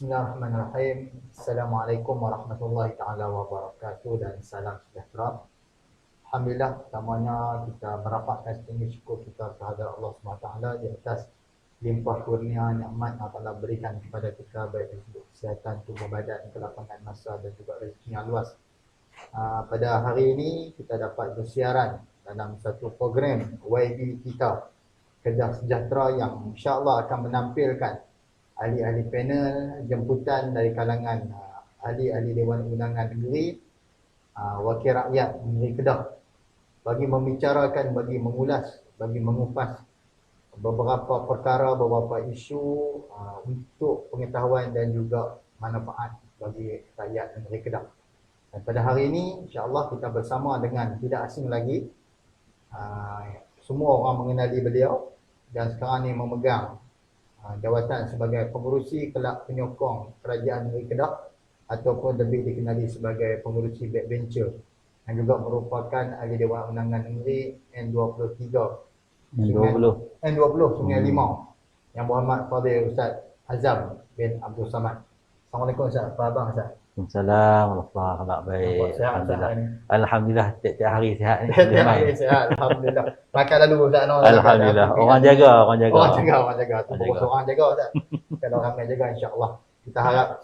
Bismillahirrahmanirrahim. Assalamualaikum warahmatullahi taala wabarakatuh dan salam sejahtera. Alhamdulillah, pertamanya kita merapatkan setinggi syukur kita kehadrat Allah SWT di atas limpah kurnia nikmat yang telah berikan kepada kita, baik dari sudut kesihatan tubuh badan, kelapangan masa dan juga rezeki yang luas. Pada hari ini kita dapat bersiaran dalam satu program YB kita, Kedah Sejahtera, yang insya-Allah akan menampilkan ahli-ahli panel jemputan dari kalangan ahli-ahli Dewan Undangan Negeri, wakil rakyat Negeri Kedah, bagi membicarakan, bagi mengulas, bagi mengupas beberapa perkara, beberapa isu untuk pengetahuan dan juga manfaat bagi rakyat Negeri Kedah. Dan pada hari ini insya-Allah kita bersama dengan tidak asing lagi, semua orang mengenali beliau dan sekarang ni memegang jawatan sebagai pengurusi kelab penyokong kerajaan Negeri Kedah ataupun lebih dikenali sebagai pengurusi backbencher, yang juga merupakan ahli Dewan Undangan Negeri N23 N20 Sungai Limau, Yang Berhormat Fadil Ustaz Azam bin Abdul Samad. Assalamualaikum Ustaz, apa khabar Ustaz? Waalaikumsalam warahmatullahi wabarakatuh. Sihat, Alhamdulillah. Alhamdulillah, tiap hari sihat ni. Tiap hari sihat, alhamdulillah. Makan lalu Ustaz. Alhamdulillah. Orang jaga. Orang jaga. Tu pokok orang jaga Ustaz. Kalau ramai jaga, insya-Allah. Kita harap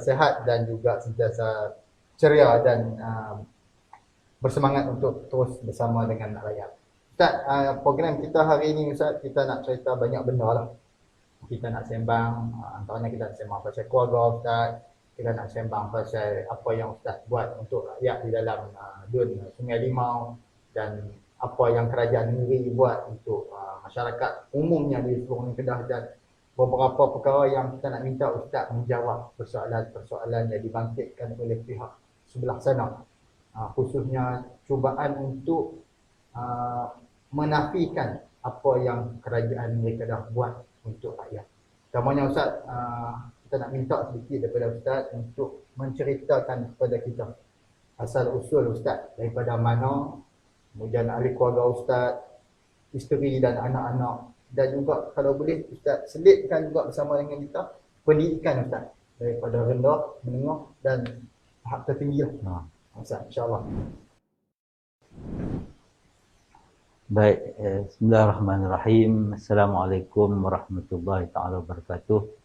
sehat dan juga sentiasa ceria dan bersemangat untuk terus bersama dengan rakyat. Ustaz, program kita hari ini Ustaz, kita nak cerita banyak benda lah. Kita nak sembang, antaranya kita nak sembang pasal keluarga Ustaz. Kita nak sembang pasal apa yang Ustaz buat untuk rakyat di dalam dun Sungai Limau, dan apa yang kerajaan negeri buat untuk masyarakat umumnya di seluruh Kedah, dan beberapa perkara yang kita nak minta Ustaz menjawab persoalan-persoalan yang dibangkitkan oleh pihak sebelah sana, khususnya cubaan untuk menafikan apa yang kerajaan negeri Kedah buat untuk rakyat. Pertamanya Ustaz, kita nak minta sedikit daripada Ustaz untuk menceritakan kepada kita asal usul Ustaz, daripada mana, kemudian ahli keluarga Ustaz, isteri dan anak-anak, dan juga kalau boleh Ustaz selitkan juga bersama dengan kita pendidikan Ustaz, daripada rendah, menengah dan tahap tertinggi lah. Ustaz, insya-Allah. Baik, bismillahirrahmanirrahim. Assalamualaikum warahmatullahi taala wabarakatuh.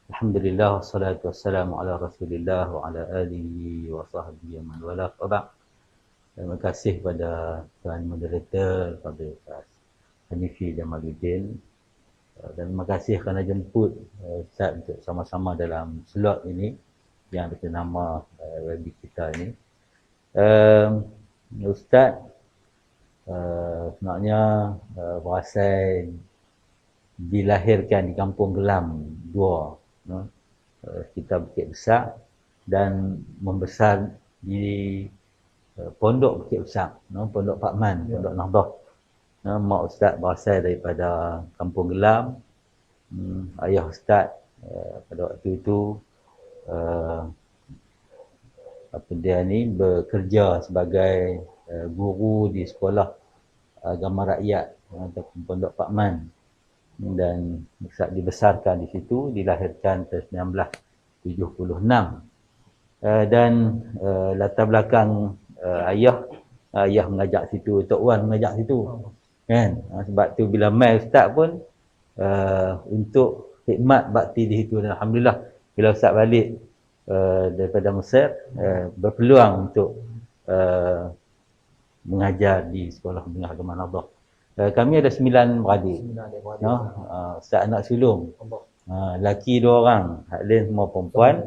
Alhamdulillah, wassalatu wassalamu ala Rasulillah wa ala alihi wa sahbihi man wala. Terima kasih pada tuan moderator, pada Ustaz Hanifi Jamaluddin, dan terima kasih kerana jemput Ustaz untuk sama-sama dalam slot ini yang bernama web kita ini. Ustaz sebenarnya berasal dilahirkan di Kampung Gelam 2, kita Bukit Besar, dan membesar di Pondok Bukit Besar, Pondok Pak Man, Pondok Nahdah. Mak Ustaz berasal daripada Kampung Gelam. Ayah Ustaz pada waktu itu dia ni bekerja sebagai guru di sekolah agama rakyat ataupun Pondok Pak Man, dan dibesarkan di situ, dilahirkan tahun 1976. Dan latar belakang ayah mengajak situ, Tok Wan mengajak situ kan. Sebab tu bila mai Ustaz pun untuk khidmat bakti di situ, dan alhamdulillah bila Ustaz balik daripada Mesir, berpeluang untuk mengajar di Sekolah Menengah Agama Nahdah. Kami ada 9 beradik. Ustaz anak sulung. Laki 2 orang, hak lain semua perempuan.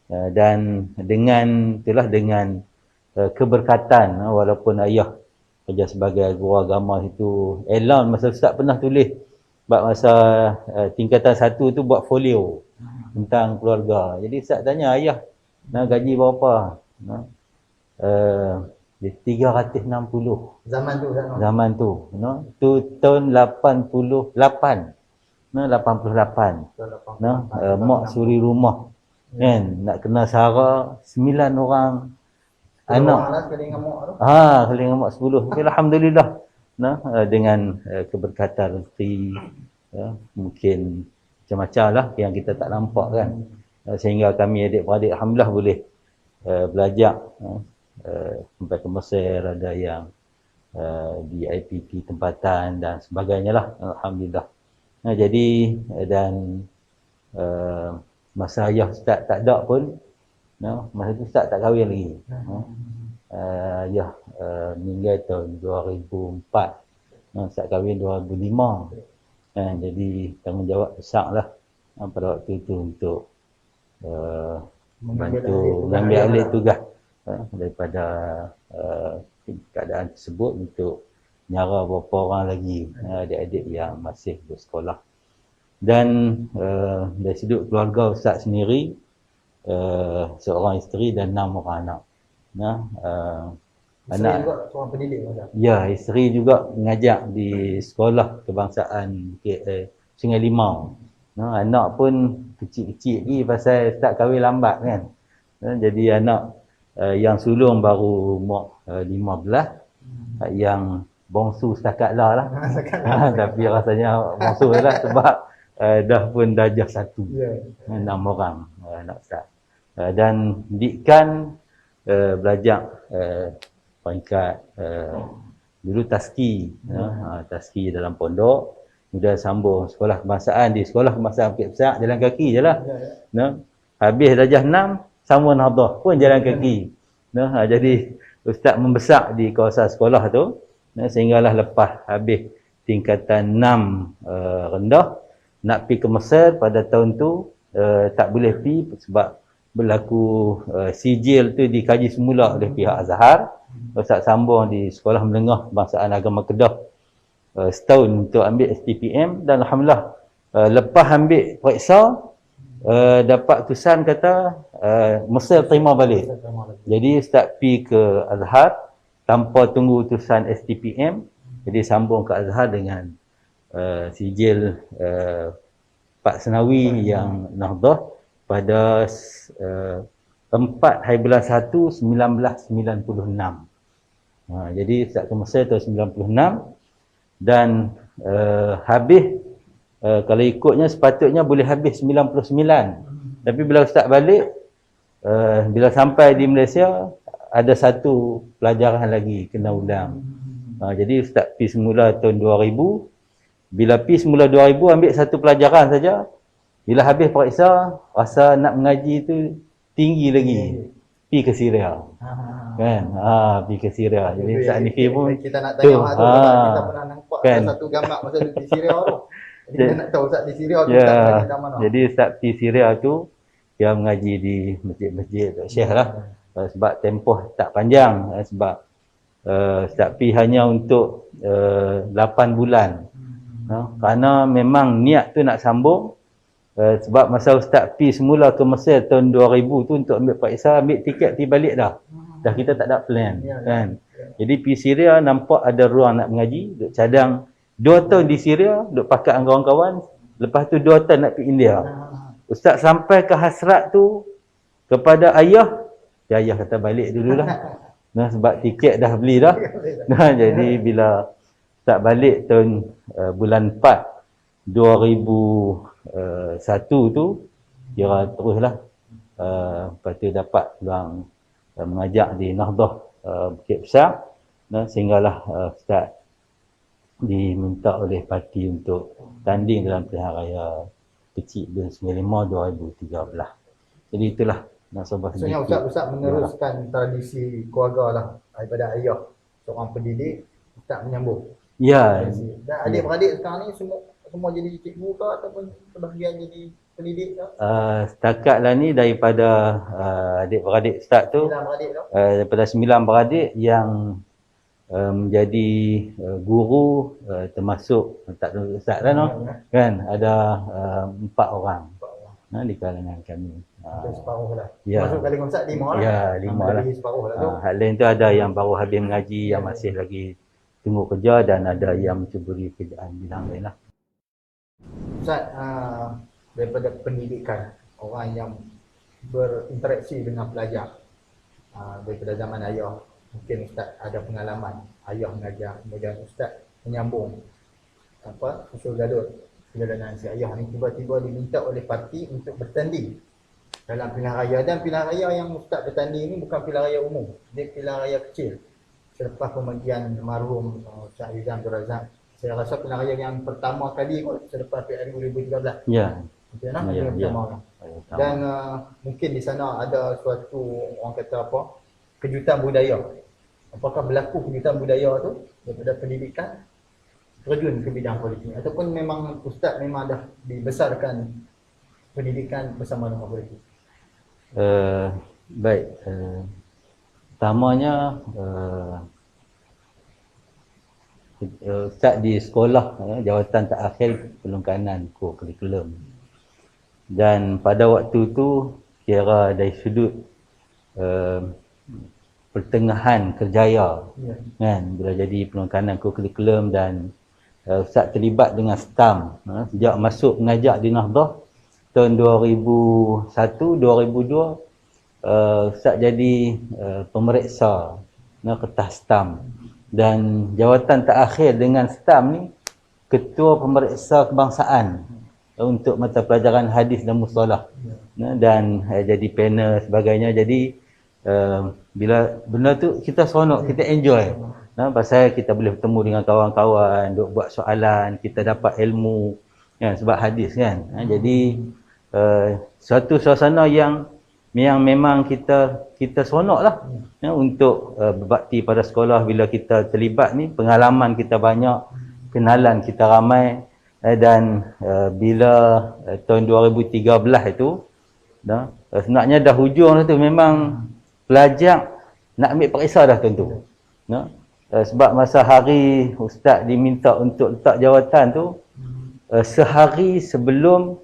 Dan dengan keberkatan, walaupun ayah kerja sebagai guru agama itu, Elon masa Ustaz pernah tulis masa tingkatan 1 tu buat folio tentang keluarga. Jadi Ustaz tanya ayah, gaji berapa? 360 zaman tu, tu tahun 88, 88, mak suri rumah kan, nak kena sara 9 orang anak. Kali dengan mak 10. Alhamdulillah, dengan keberkatan rezeki, mungkin macam-macam lah yang kita tak nampak kan. Sehingga kami adik-beradik alhamdulillah boleh belajar sampai ke Mesir, ada yang di IPT tempatan dan sebagainya lah, alhamdulillah. Jadi dan masa ayah Ustaz tak ada pun, masa tu Ustaz tak kahwin lagi. Ayah meninggal tahun 2004, Ustaz kahwin 2005. Jadi tanggungjawab besar lah pada waktu itu untuk membantu mengambil alih tugas daripada keadaan tersebut untuk nyara beberapa orang lagi adik-adik yang masih bersekolah. Dan dari sudut keluarga Ustaz sendiri, seorang isteri dan 6 orang anak. Isteri juga seorang pendidik macam? Ya, isteri juga mengajar di sekolah kebangsaan Sungai Limau. Anak pun kecil-kecil lagi pasal start kahwin lambat kan. Jadi anak yang sulung baru umur 15, yang bongsu setakat lah. Tapi rasanya bongsu lah sebab dah pun darjah 1. 6 orang anak Ustaz. Dan didikan belajar peringkat dulu taski, taski dalam pondok, kemudian sambung sekolah kebangsaan di sekolah kebangsaan Bukit Besar, jalan kaki je lah. Habis darjah 6 sambung Nahdah pun jalan kaki. Jadi Ustaz membesar di kawasan sekolah tu, sehinggalah lepas habis tingkatan 6 rendah nak pergi ke Mesir pada tahun tu, tak boleh pergi sebab berlaku sijil tu dikaji semula oleh pihak Azhar. Ustaz sambung di Sekolah Menengah Kebangsaan Agama Kedah setahun untuk ambil STPM, dan alhamdulillah lepas ambil periksa dapat kesan kata Mesir terima balik. Jadi Ustaz pergi ke Azhar tanpa tunggu utusan STPM, jadi sambung ke Azhar dengan sijil Pak Senawi yang Nahdah pada 4/1/1996. Jadi Ustaz ke Mesir tahun 96 dan habis kalau ikutnya sepatutnya boleh habis 99. Tapi bila Ustaz balik, bila sampai di Malaysia ada satu pelajaran lagi kena ulang. Jadi Ustaz pergi semula tahun 2000. Bila pergi semula 2000 ambil satu pelajaran saja. Bila habis periksa, rasa nak mengaji tu tinggi lagi. Pergi ke Syria. Kan? Pergi ke Syria. Jadi Ustaz Hanifi pun kita nak tanya tu, kita pernah nampak kan? Satu gambar masa di Syria tu. Jadi kita nak tahu Ustaz di Syria tu Ustaz mengaji kat mana. Jadi Ustaz pergi Syria tu, dia mengaji di masjid-masjid Syekh lah. Sebab tempoh tak panjang. Sebab Ustaz pergi hanya untuk 8 bulan. Kerana memang niat tu nak sambung. Sebab masa Ustaz pergi semula ke Mesir tahun 2000 tu untuk ambil periksa, ambil tiket pergi balik dah. Dah kita tak ada plan kan. Jadi pergi Syria nampak ada ruang nak mengaji, duk cadang 2 tahun di Syria, duk pakat dengan kawan-kawan. Lepas tu 2 tahun nak pergi India. Ustaz sampai ke hasrat tu kepada ayah, ayah kata balik dululah. Sebab tiket dah beli dah. Jadi bila Ustaz balik tahun bulan 4 2001 tu, kira teruslah. Lepas tu dapat peluang mengajar di Nahdah Bukit Besar, sehinggalah Ustaz diminta oleh parti untuk tanding dalam pilihan raya kecil bulan 95 2013. Jadi itulah nasabah sedikit. Maksudnya Ustaz meneruskan tradisi keluarga lah daripada ayah seorang pendidik, Ustaz menyambung. Ya. Dan adik-beradik sekarang ni semua jadi cikgu ke ataupun sebahagian jadi pendidik ke? Setakatlah ni daripada adik-beradik Ustaz tu, 9 beradik tu? Daripada 9 beradik yang menjadi guru, termasuk tak tahu Ustaz lah kan, ada 4 orang di kalangan kami. Separuh lah. Ya. Masuk kalangan Ustaz 5 lah. Ya, 5 lah. Separuh lah tu. Hal lain tu ada yang baru habis mengaji, yang masih lagi tunggu kerja, dan ada yang mencuburi kerjaan bidang lain lah. Ustaz, daripada pendidikan, orang yang berinteraksi dengan pelajar, daripada zaman ayah, mungkin Ustaz ada pengalaman ayah mengajar, kemudian Ustaz menyambung usul gadut perjalanan si ayah ni tiba-tiba diminta oleh parti untuk bertanding dalam pilihan raya, dan pilihan raya yang Ustaz bertanding ni bukan pilihan raya umum, dia pilihan raya kecil selepas pemergian marhum Syah Izan Abdul Razak. Saya rasa pilihan raya yang pertama kali kot selepas PRU 2013. Ya. Okey, nah, Ya, yang ya. pertama. Dan mungkin di sana ada suatu, orang kata apa, kejutan budaya. Apakah berlaku kejutan budaya tu daripada pendidikan terjun ke bidang politik, ataupun memang Ustaz memang dah dibesarkan pendidikan bersama dengan politik? Baik. Pertamanya Ustaz di sekolah jawatan terakhir pelengkanan kurikulum. Dan pada waktu tu kira dari sudut pertengahan kerjaya, kan, bila jadi pelengkanan kurikulum, dan Ustaz terlibat dengan STAM sejak masuk mengajar di Nahdah tahun 2001 2002. Ustaz jadi pemeriksa kertas STAM, dan jawatan terakhir dengan STAM ni ketua pemeriksa kebangsaan untuk mata pelajaran hadis dan mustalah, dan jadi panel sebagainya. Jadi bila benda tu kita seronok, kita enjoy, pasal kita boleh bertemu dengan kawan-kawan, duk buat soalan, kita dapat ilmu, kan, sebab hadis kan. Jadi suatu suasana yang memang kita seronok lah untuk berbakti pada sekolah. Bila kita terlibat ni, pengalaman kita banyak, kenalan kita ramai, dan bila tahun 2013 itu sebenarnya dah hujung dah tu, memang pelajar nak ambil periksa dah tentu. Sebab masa hari Ustaz diminta untuk letak jawatan tu, sehari sebelum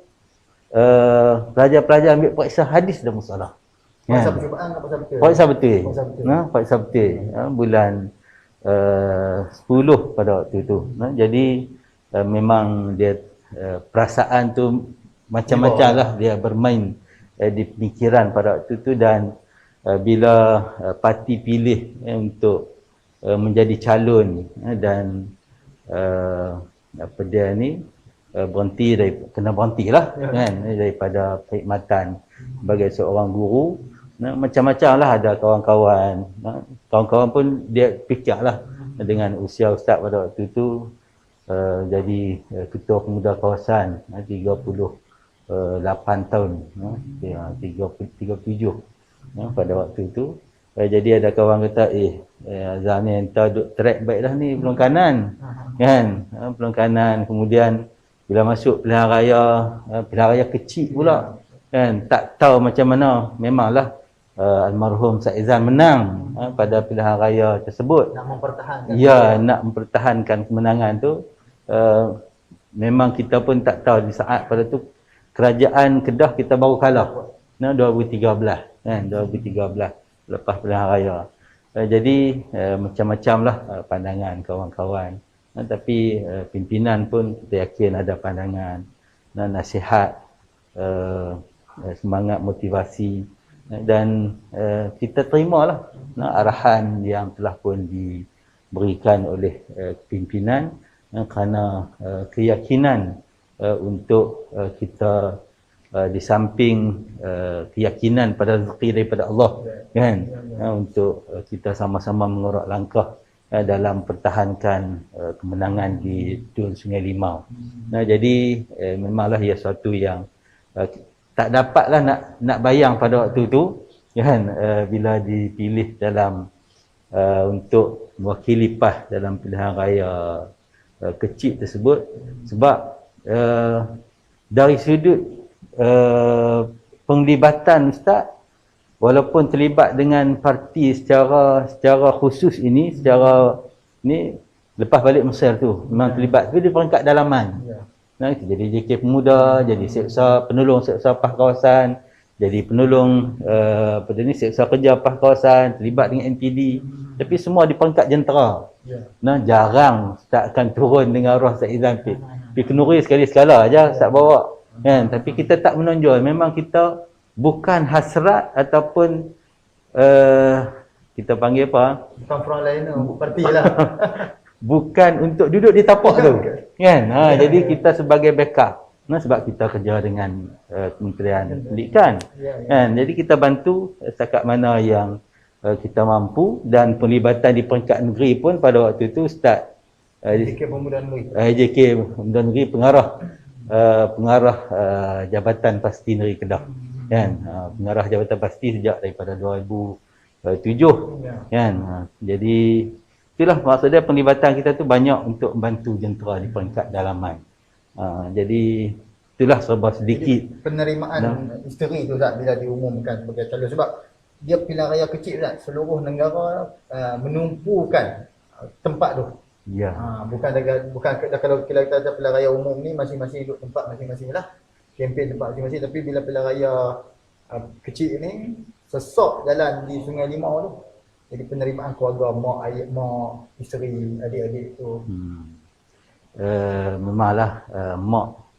pelajar-pelajar ambil periksa hadis dan mustalah. Periksa percubaan ke periksa betul? Periksa betul. Periksa betul. Bulan 10 pada waktu tu. Jadi memang dia perasaan tu macam-macam lah dia bermain di pemikiran pada waktu tu. Dan bila parti pilih untuk menjadi calon, dan apa dia ni, kena berhenti lah, kan, daripada perkhidmatan sebagai seorang guru. Macam-macam lah, ada kawan-kawan pun dia fikir lah dengan usia Ustaz pada waktu tu, jadi ketua pemuda kawasan 38 tahun, 37 pada waktu tu. Jadi ada kawan kata, Azhar ni entah duk track baik dah ni pelengkanan, kan, pelengkanan. Kemudian bila masuk pilihan raya kecil pula, kan, tak tahu macam mana. Memanglah almarhum Saizan menang pada pilihan raya tersebut. Nak mempertahankan. Ya, nak mempertahankan kemenangan tu. Memang kita pun tak tahu di saat pada tu kerajaan Kedah kita baru kalah. 2013, kan, 2013 lepas pilihan raya. Jadi macam-macam lah pandangan kawan-kawan. Tapi pimpinan pun kita yakin ada pandangan, nasihat, semangat, motivasi, dan kita terimalah arahan yang telah pun diberikan oleh pimpinan, kerana keyakinan untuk kita di samping keyakinan pada rezeki daripada Allah, kan, untuk kita sama-sama mengorak langkah dalam pertahankan kemenangan di Dun Sungai Limau. Jadi memanglah ia suatu yang tak dapatlah nak bayang pada waktu tu, kan, bila dipilih dalam untuk mewakili PAS dalam pilihan raya kecil tersebut. Sebab dari sudut penglibatan Ustaz, walaupun terlibat dengan parti secara khusus ini, lepas balik Mesir tu memang terlibat, tapi di peringkat dalaman. Jadi JK Pemuda, jadi penolong seksa PAS kawasan, jadi penolong seksa kerja PAS kawasan, terlibat dengan NPD, tapi semua di peringkat jentera. Jarang Ustaz akan turun dengan Arwah Saizan pergi Kenuri sekali-sekala aja Ustaz bawa, kan. Tapi kita tak menonjol. Memang kita bukan hasrat ataupun kita panggil apa? Bukan frontliner parti lah. bukan untuk duduk di tapak tu. Kan? Jadi kita sebagai backup. Sebab kita kerja dengan Kementerian Pendidikan. Kan? Jadi kita bantu setakat mana yang kita mampu, dan pelibatan di peringkat negeri pun pada waktu itu start JK Pemuda Negeri. JK Pemuda Negeri pengarah Jabatan Pasti Negeri Kedah. Kan? Pengarah Jabatan Pasti sejak daripada 2007. Kan? Jadi itulah maksudnya pelibatan kita tu banyak untuk membantu jentera di peringkat dalaman. Jadi itulah serba sedikit. Jadi, penerimaan isteri tu Ustaz bila diumumkan sebagai calon, sebab dia pilihan raya kecil Ustaz, seluruh negara menumpukan tempat tu. Ya. Bukan kalau kita ada pilihan raya umum ni masing-masing duduk tempat masing-masing lah. Kempen tempat masing-masing, tapi bila pilihan raya kecil ni sesok jalan di Sungai Limau tu. Jadi penerimaan keluarga, mak, ayah, mak, isteri, adik-adik tu. Memanglah mak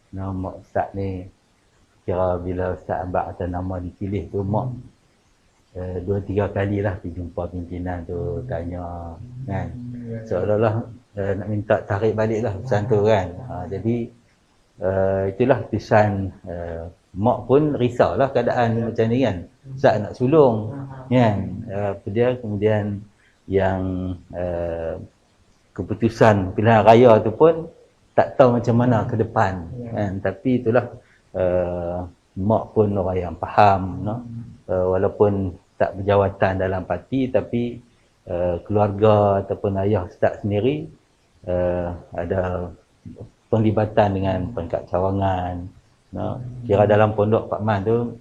Ustaz ni, kira bila Ustaz Abad atas nama dipilih tu, mak 2-3 kali lah pergi jumpa pimpinan tu, tanya kan, seolah-olah nak minta tarik balik lah pesan tu kan. Jadi itulah pesan. Mak pun risaulah keadaan macam ni kan, Ustaz nak sulung kan. Dia kemudian yang keputusan pilihan raya tu pun tak tahu macam mana ke depan kan. Tapi itulah mak pun orang yang faham, walaupun tak berjawatan dalam parti, tapi keluarga ataupun ayah Ustaz sendiri ada penglibatan dengan peringkat cawangan. Kira dalam pondok Pak Man tu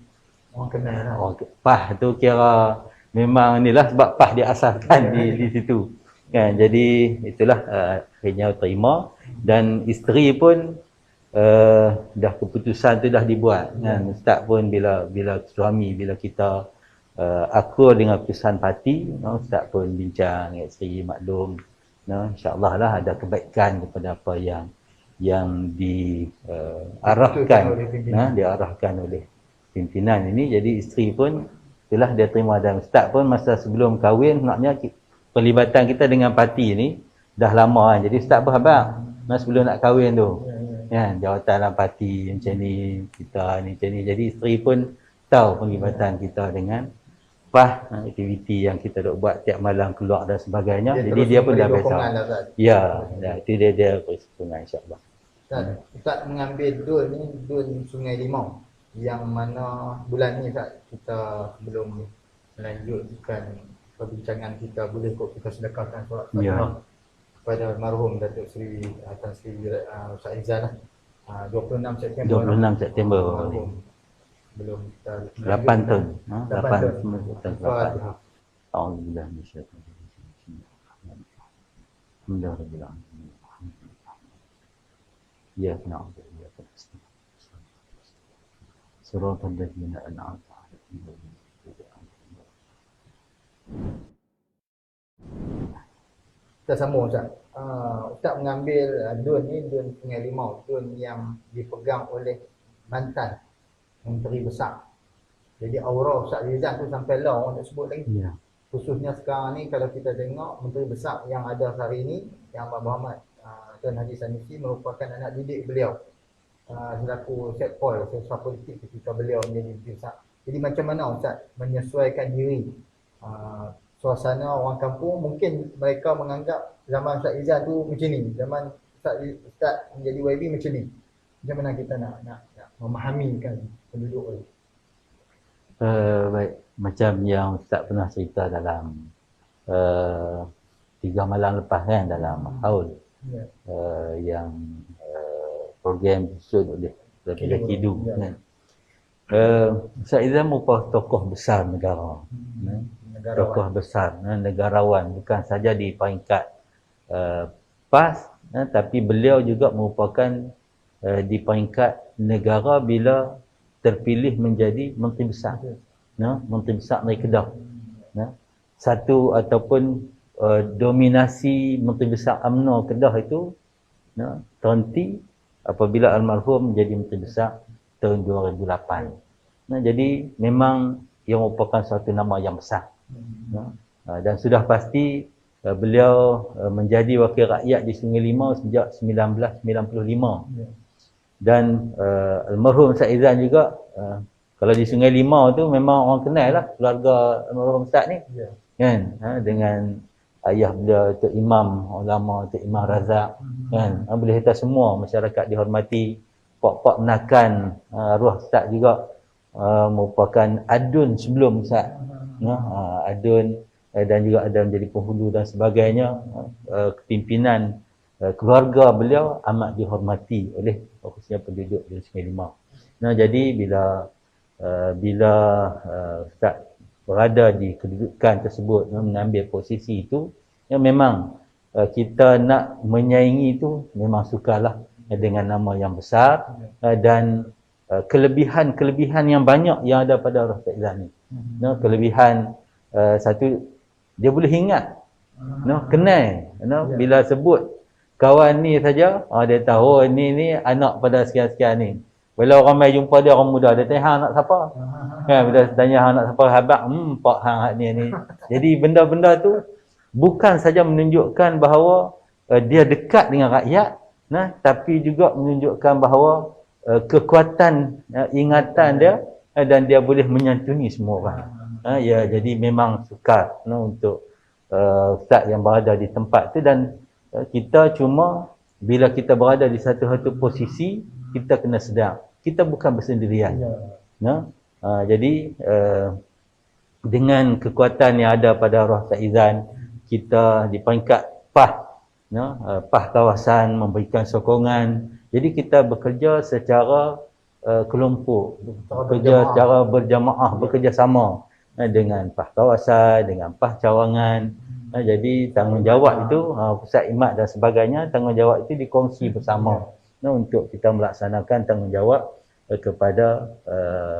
orang kenal lah. PAH tu kira memang inilah sebab PAH diasaskan di situ kan. Jadi itulah akhirnya terima, dan isteri pun dah keputusan tu dah dibuat kan. Ustaz pun bila suami, bila kita akur dengan keputusan parti, Ustaz pun bincang dengan isteri, maklum, insya-Allah lah ada kebaikan kepada apa yang diarahkan oleh pimpinan ini. Jadi isteri pun itulah dia terima, dan Ustaz pun masa sebelum kahwin, maknanya pelibatan kita dengan parti ni dah lama kan. Jadi Ustaz pun habaq sebelum nak kahwin tu kan, jawatan dalam parti macam ni, kita ni macam ni. Jadi isteri pun tahu pelibatan kita dengan aktiviti yang kita duk buat tiap malam keluar dan sebagainya. Jadi dia pun dah biasa. Itu dia persokongan, insya-Allah. Ustaz mengambil dun Sungai Limau, yang mana bulan ni Ustaz, kita sebelum melanjutkan perbincangan kita, boleh kok kita sedekahkan surat Fatihah kepada almarhum Datuk Seri Tan Sri Ustaz Izan 26 September. 26 September belum kita 8 tahun. 8 tahun. Fatihah. Alhamdulillah, masyaallah. Alhamdulillah. Ya, na'udzu billahi min siratal ladzina an'amta 'alaihim. Kita sambung Ustaz. Ustaz mengambil dun Sungai Limau, dun yang dipegang oleh mantan Menteri Besar. Jadi aura Ustaz Rizal tu sampai lah orang tak sebut lagi. Khususnya sekarang ni kalau kita tengok Menteri Besar yang ada hari ini, yang Abang Muhammad Tuan Haji Sanusi merupakan anak didik beliau selaku setpol sosial politik ketika beliau menjadi Menteri Besar. Jadi macam mana Ustaz menyesuaikan diri? Suasana orang kampung, mungkin mereka menganggap zaman Ustaz Izan tu macam ni, zaman Ustaz menjadi YB macam ni. Macam mana kita nak memahamikan penduduk tu? Baik, macam yang Ustaz pernah cerita dalam 3 malam lepas kan, dalam haul yang program disusun oleh Dr. Kidu kan. Ustaz Izan merupakan tokoh besar negara. Tokoh besar, negarawan, bukan saja di peringkat PAS, tapi beliau juga merupakan di peringkat negara bila terpilih menjadi Menteri Besar. Menteri Besar Negeri Kedah. Satu ataupun dominasi Menteri Besar UMNO Kedah itu terhenti apabila almarhum menjadi Menteri Besar tahun 2008. Jadi memang ia merupakan suatu nama yang besar. Dan sudah pasti beliau menjadi wakil rakyat di Sungai Limau sejak 1995. Dan almarhum Ustaz Izan juga, kalau di Sungai Limau tu memang orang kenal lah keluarga almarhum Ustaz ni, kan, dengan ayah beliau Tok Imam ulama, Tok Imam Razak, kan, boleh kata semua masyarakat dihormati. Pak menakan arwah Ustaz juga merupakan adun sebelum Ustaz, adun, dan juga ada menjadi penghulu dan sebagainya. Kepimpinan keluarga beliau amat dihormati oleh khususnya penduduk di Sungai Limau. Jadi bila Ustaz berada di kedudukan tersebut, mengambil posisi itu, memang kita nak menyaingi itu memang sukarlah dengan nama yang besar dan kelebihan-kelebihan yang banyak yang ada pada Ustaz Izan ni. Kelebihan satu, dia boleh ingat, kenal, bila sebut kawan ni saja, dia tahu ni anak pada sekian-sekian ni. Bila orang mai jumpa dia, orang muda, dia tanya hang anak siapa, kan, bila tanya hang anak siapa, habaq pak hang ni. Jadi benda-benda tu bukan saja menunjukkan bahawa dia dekat dengan rakyat, tapi juga menunjukkan bahawa kekuatan ingatan dia, dan dia boleh menyantuni semua orang. Jadi memang sukar untuk Ustaz yang berada di tempat tu. Dan kita cuma bila kita berada di satu-satu posisi, kita kena sedar kita bukan bersendirian. Jadi dengan kekuatan yang ada pada arwah Ustaz Izan, kita di peringkat PAH kawasan memberikan sokongan. Jadi kita bekerja secara kelompok, bekerja secara berjamaah, bekerjasama dengan PAH kawasan, dengan PAH cawangan. Jadi tanggungjawab itu, pusat imat dan sebagainya, tanggungjawab itu dikongsi bersama untuk kita melaksanakan tanggungjawab kepada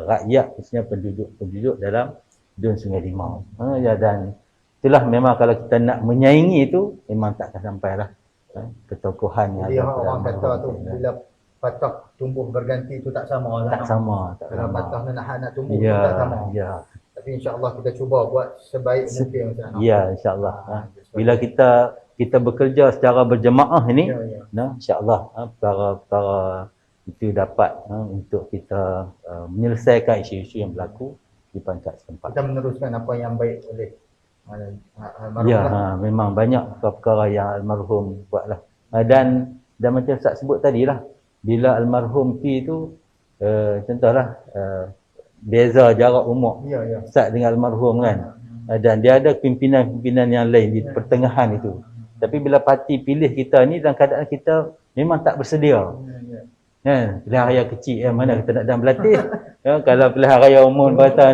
rakyat, khususnya penduduk dalam Dun Sungai Limau. Dan itulah memang kalau kita nak menyaingi itu, memang tak akan sampailah ketokohan yang ada. Jadi orang kata tu, bila patah tumbuh berganti itu tak sama. Tak sama. Kalau patah nak tumbuh itu tak sama. Tapi insya-Allah kita cuba buat sebaik mungkin. Ya, insya-Allah. Bila kita bekerja secara berjemaah ini, insya-Allah perkara itu dapat untuk kita menyelesaikan isu-isu yang berlaku di pangkat setempat. Kita meneruskan apa yang baik oleh almarhum. Memang banyak perkara yang almarhum buatlah. Dan macam Ustaz sebut tadilah, bila almarhum P tu contohlah beza jarak umur Ustaz dengan almarhum kan, dan dia ada pimpinan-pimpinan yang lain di pertengahan itu. Tapi bila parti pilih kita ni dalam keadaan kita memang tak bersedia, pilihan raya kecil, mana kita nak dan berlatih. Kalau pilihan raya umum berkata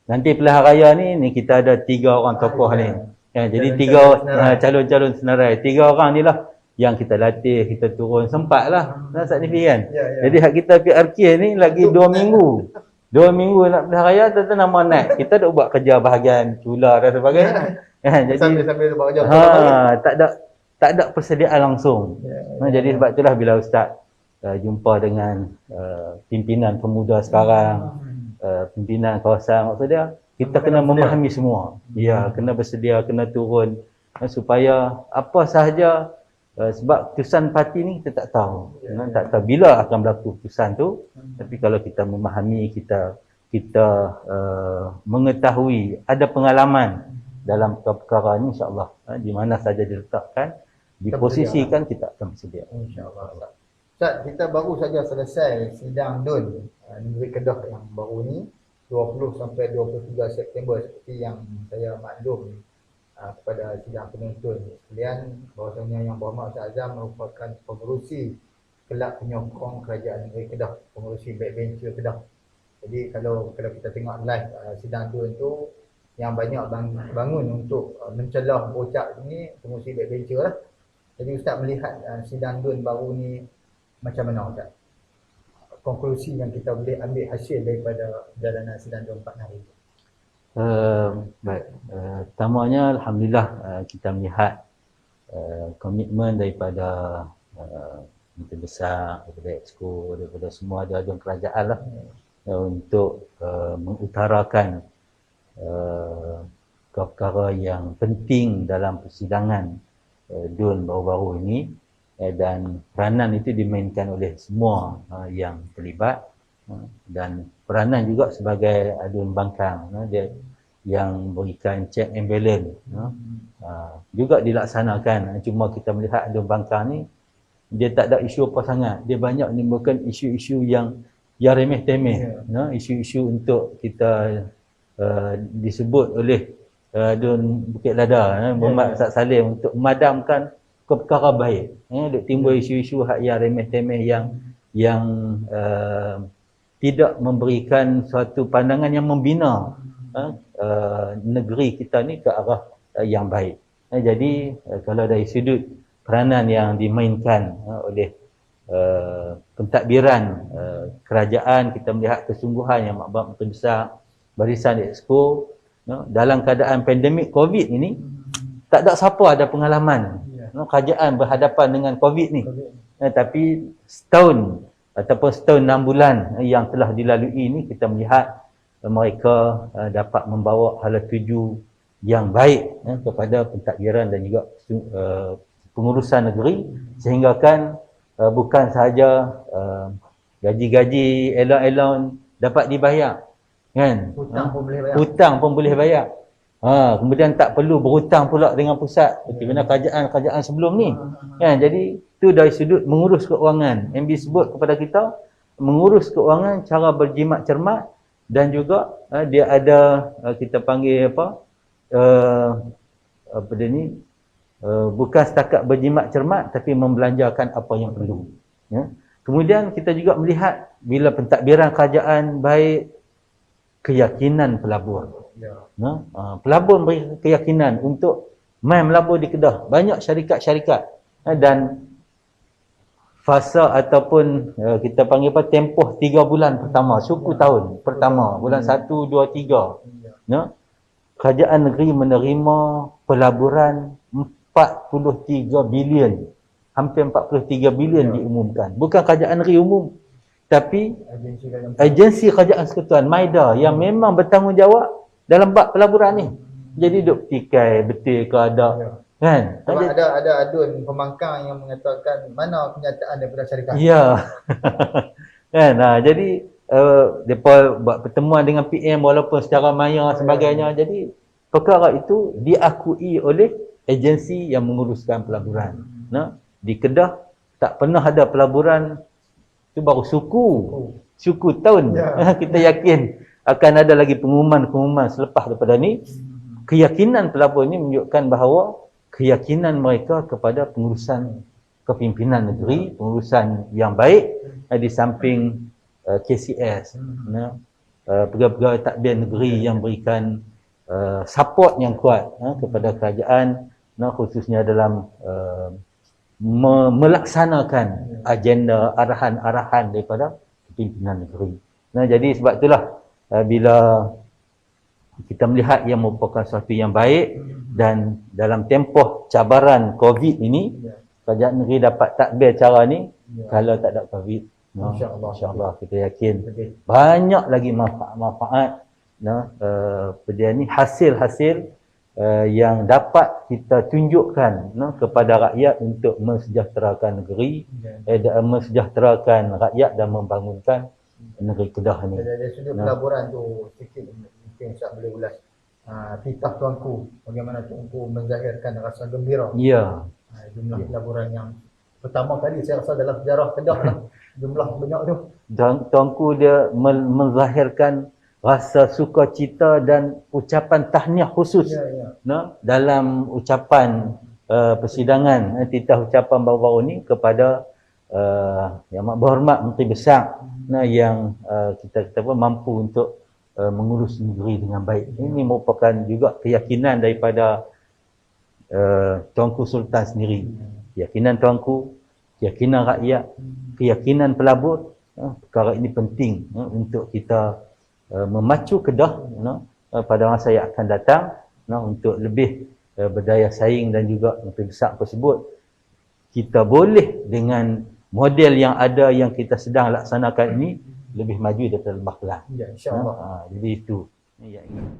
nanti pilihan raya ni kita ada 3 orang tokoh ni, jadi 3 calon-calon senarai, 3 orang ni lah yang kita latih, kita turun, sempatlah signifikan. Jadi hak kita PRK ni lagi 2 minggu. 2 minggu nak pilihan raya, tentu nama naik. Kita dah buat kerja bahagian cula dan sebagainya. Jadi sambil buat kerja tak ada persediaan langsung. Jadi sebab itulah bila Ustaz jumpa dengan pimpinan pemuda sekarang, pimpinan kawasan, maksud dia kita kena memahami semua. Kena bersedia, kena turun supaya apa sahaja, sebab keputusan parti ni kita tak tahu. Tak tahu bila akan berlaku keputusan tu. Tapi kalau kita memahami, kita mengetahui, ada pengalaman dalam perkara ni, insya-Allah di mana saja diletakkan, diposisikan, kita akan bersedia. Insya-Allah. Ustaz, kita baru saja selesai sidang DUN Negeri Kedah yang baru ni, 20 sampai 23 September, seperti yang saya maklum kepada sidang penuntut sekalian, bahawasanya Yang Berhormat Ustaz Azam merupakan pengerusi kelab penyokong kerajaan negeri Kedah, pengerusi backbencher Kedah. Jadi kalau kita tengok live sidang DUN tu, yang banyak bangun untuk mencelah bocak ni pengerusi backbencher lah. Jadi Ustaz melihat sidang DUN baru ni macam mana Ustaz? Konklusi yang kita boleh ambil hasil daripada jalanan sidang DUN 4 hari itu. Baik, pertamanya alhamdulillah kita melihat komitmen daripada Menteri Besar, daripada Exco, daripada semua jaduan kerajaan lah, untuk mengutarakan perkara yang penting dalam persidangan DUN baru-baru ini, dan peranan itu dimainkan oleh semua yang terlibat, dan peranan juga sebagai DUN Bangkang, dia yang berikan check and balance juga dilaksanakan. Cuma kita melihat DUN Bangkang ni dia tak ada isu apa sangat, dia banyak menimbulkan isu-isu yang remeh-temeh, isu-isu untuk kita disebut oleh DUN Bukit Lada, Muhammad Ustaz Salim, untuk memadamkan perkara baik. Duk timbul isu-isu hak yang remeh-temeh yang tidak memberikan suatu pandangan yang membina negeri kita ni ke arah yang baik. Jadi kalau dari sudut peranan yang dimainkan oleh pentadbiran kerajaan, kita melihat kesungguhan yang makbab besar Barisan Exco dalam keadaan pandemik COVID ini. Tak ada siapa ada pengalaman kerajaan berhadapan dengan COVID ni. Tapi setahun ataupun setahun 6 bulan yang telah dilalui ini, kita melihat mereka dapat membawa hala tuju yang baik kepada pentadbiran dan juga pengurusan negeri, sehingga kan bukan sahaja gaji-gaji, allowance dapat dibayar, kan? Hutang pun boleh bayar. Kemudian tak perlu berhutang pula dengan pusat seperti mana kerajaan sebelum ni, kan? Jadi tu dari sudut mengurus keuangan. MB sebut kepada kita mengurus keuangan cara berjimat cermat, dan juga dia ada kita panggil bukan setakat berjimat cermat tapi membelanjakan apa yang perlu, Kemudian kita juga melihat bila pentadbiran kerajaan baik, keyakinan pelabur. Pelabur beri keyakinan untuk main melabur di Kedah. Banyak syarikat-syarikat dan fasa ataupun kita panggil tempoh 3 bulan pertama, suku tahun pertama, bulan 1, 2, 3. Kerajaan negeri menerima pelaburan 43 bilion. Hampir 43 bilion diumumkan. Bukan kerajaan negeri umum, tapi agensi kerajaan persekutuan MIDA yang memang bertanggungjawab dalam bab pelaburan ni. Jadi duk tikai betul ke ada, kan? Sebab ada adun pemangkang yang mengatakan mana kenyataan daripada syarikat. Ya. Kan? Jadi depa buat pertemuan dengan PM walaupun secara maya sebagainya. Jadi perkara itu diakui oleh agensi yang menguruskan pelaburan. Di Kedah tak pernah ada pelaburan tu, baru suku tahun. Kita yakin akan ada lagi pengumuman selepas daripada ni. Keyakinan pelabur ini menunjukkan bahawa keyakinan mereka kepada pengurusan kepimpinan negeri, pengurusan yang baik di samping KCS, pegawai-pegawai takbir negeri yang berikan support yang kuat kepada kerajaan, khususnya dalam melaksanakan agenda arahan-arahan daripada kepimpinan negeri. Jadi sebab itulah bila kita melihat yang merupakan sesuatu yang baik, dan dalam tempoh cabaran COVID ini, kerajaan negeri dapat takbir cara ni, kalau tak ada COVID, insya-Allah kita yakin banyak lagi manfaat ni, hasil-hasil yang dapat kita tunjukkan kepada rakyat untuk mensejahterakan negeri, mensejahterakan rakyat dan membangunkan negeri Kedah ni. Dari sudut pelaburan tu sikit mungkin Syah boleh ulas. Titah tuanku, bagaimana tuanku menzahirkan rasa gembira. Ya. Jumlah pelaburan yang pertama kali saya rasa dalam sejarah Kedah lah. Jumlah banyak tu. Dan tuanku dia menzahirkan rasa sukacita dan ucapan tahniah khusus dalam ucapan persidangan, titah ucapan baru-baru ni kepada yang berhormat Menteri Besar yang kita mampu untuk mengurus negeri dengan baik. Ini merupakan juga keyakinan daripada Tuanku Sultan sendiri. Keyakinan tuanku, keyakinan rakyat, keyakinan pelabur. Perkara ini penting untuk kita memacu Kedah pada masa yang akan datang untuk lebih berdaya saing, dan juga Menteri Besar tersebut kita boleh dengan model yang ada yang kita sedang laksanakan ini lebih maju daripada Lembah Kelang. Ya, insya-Allah. Jadi itu yang ingin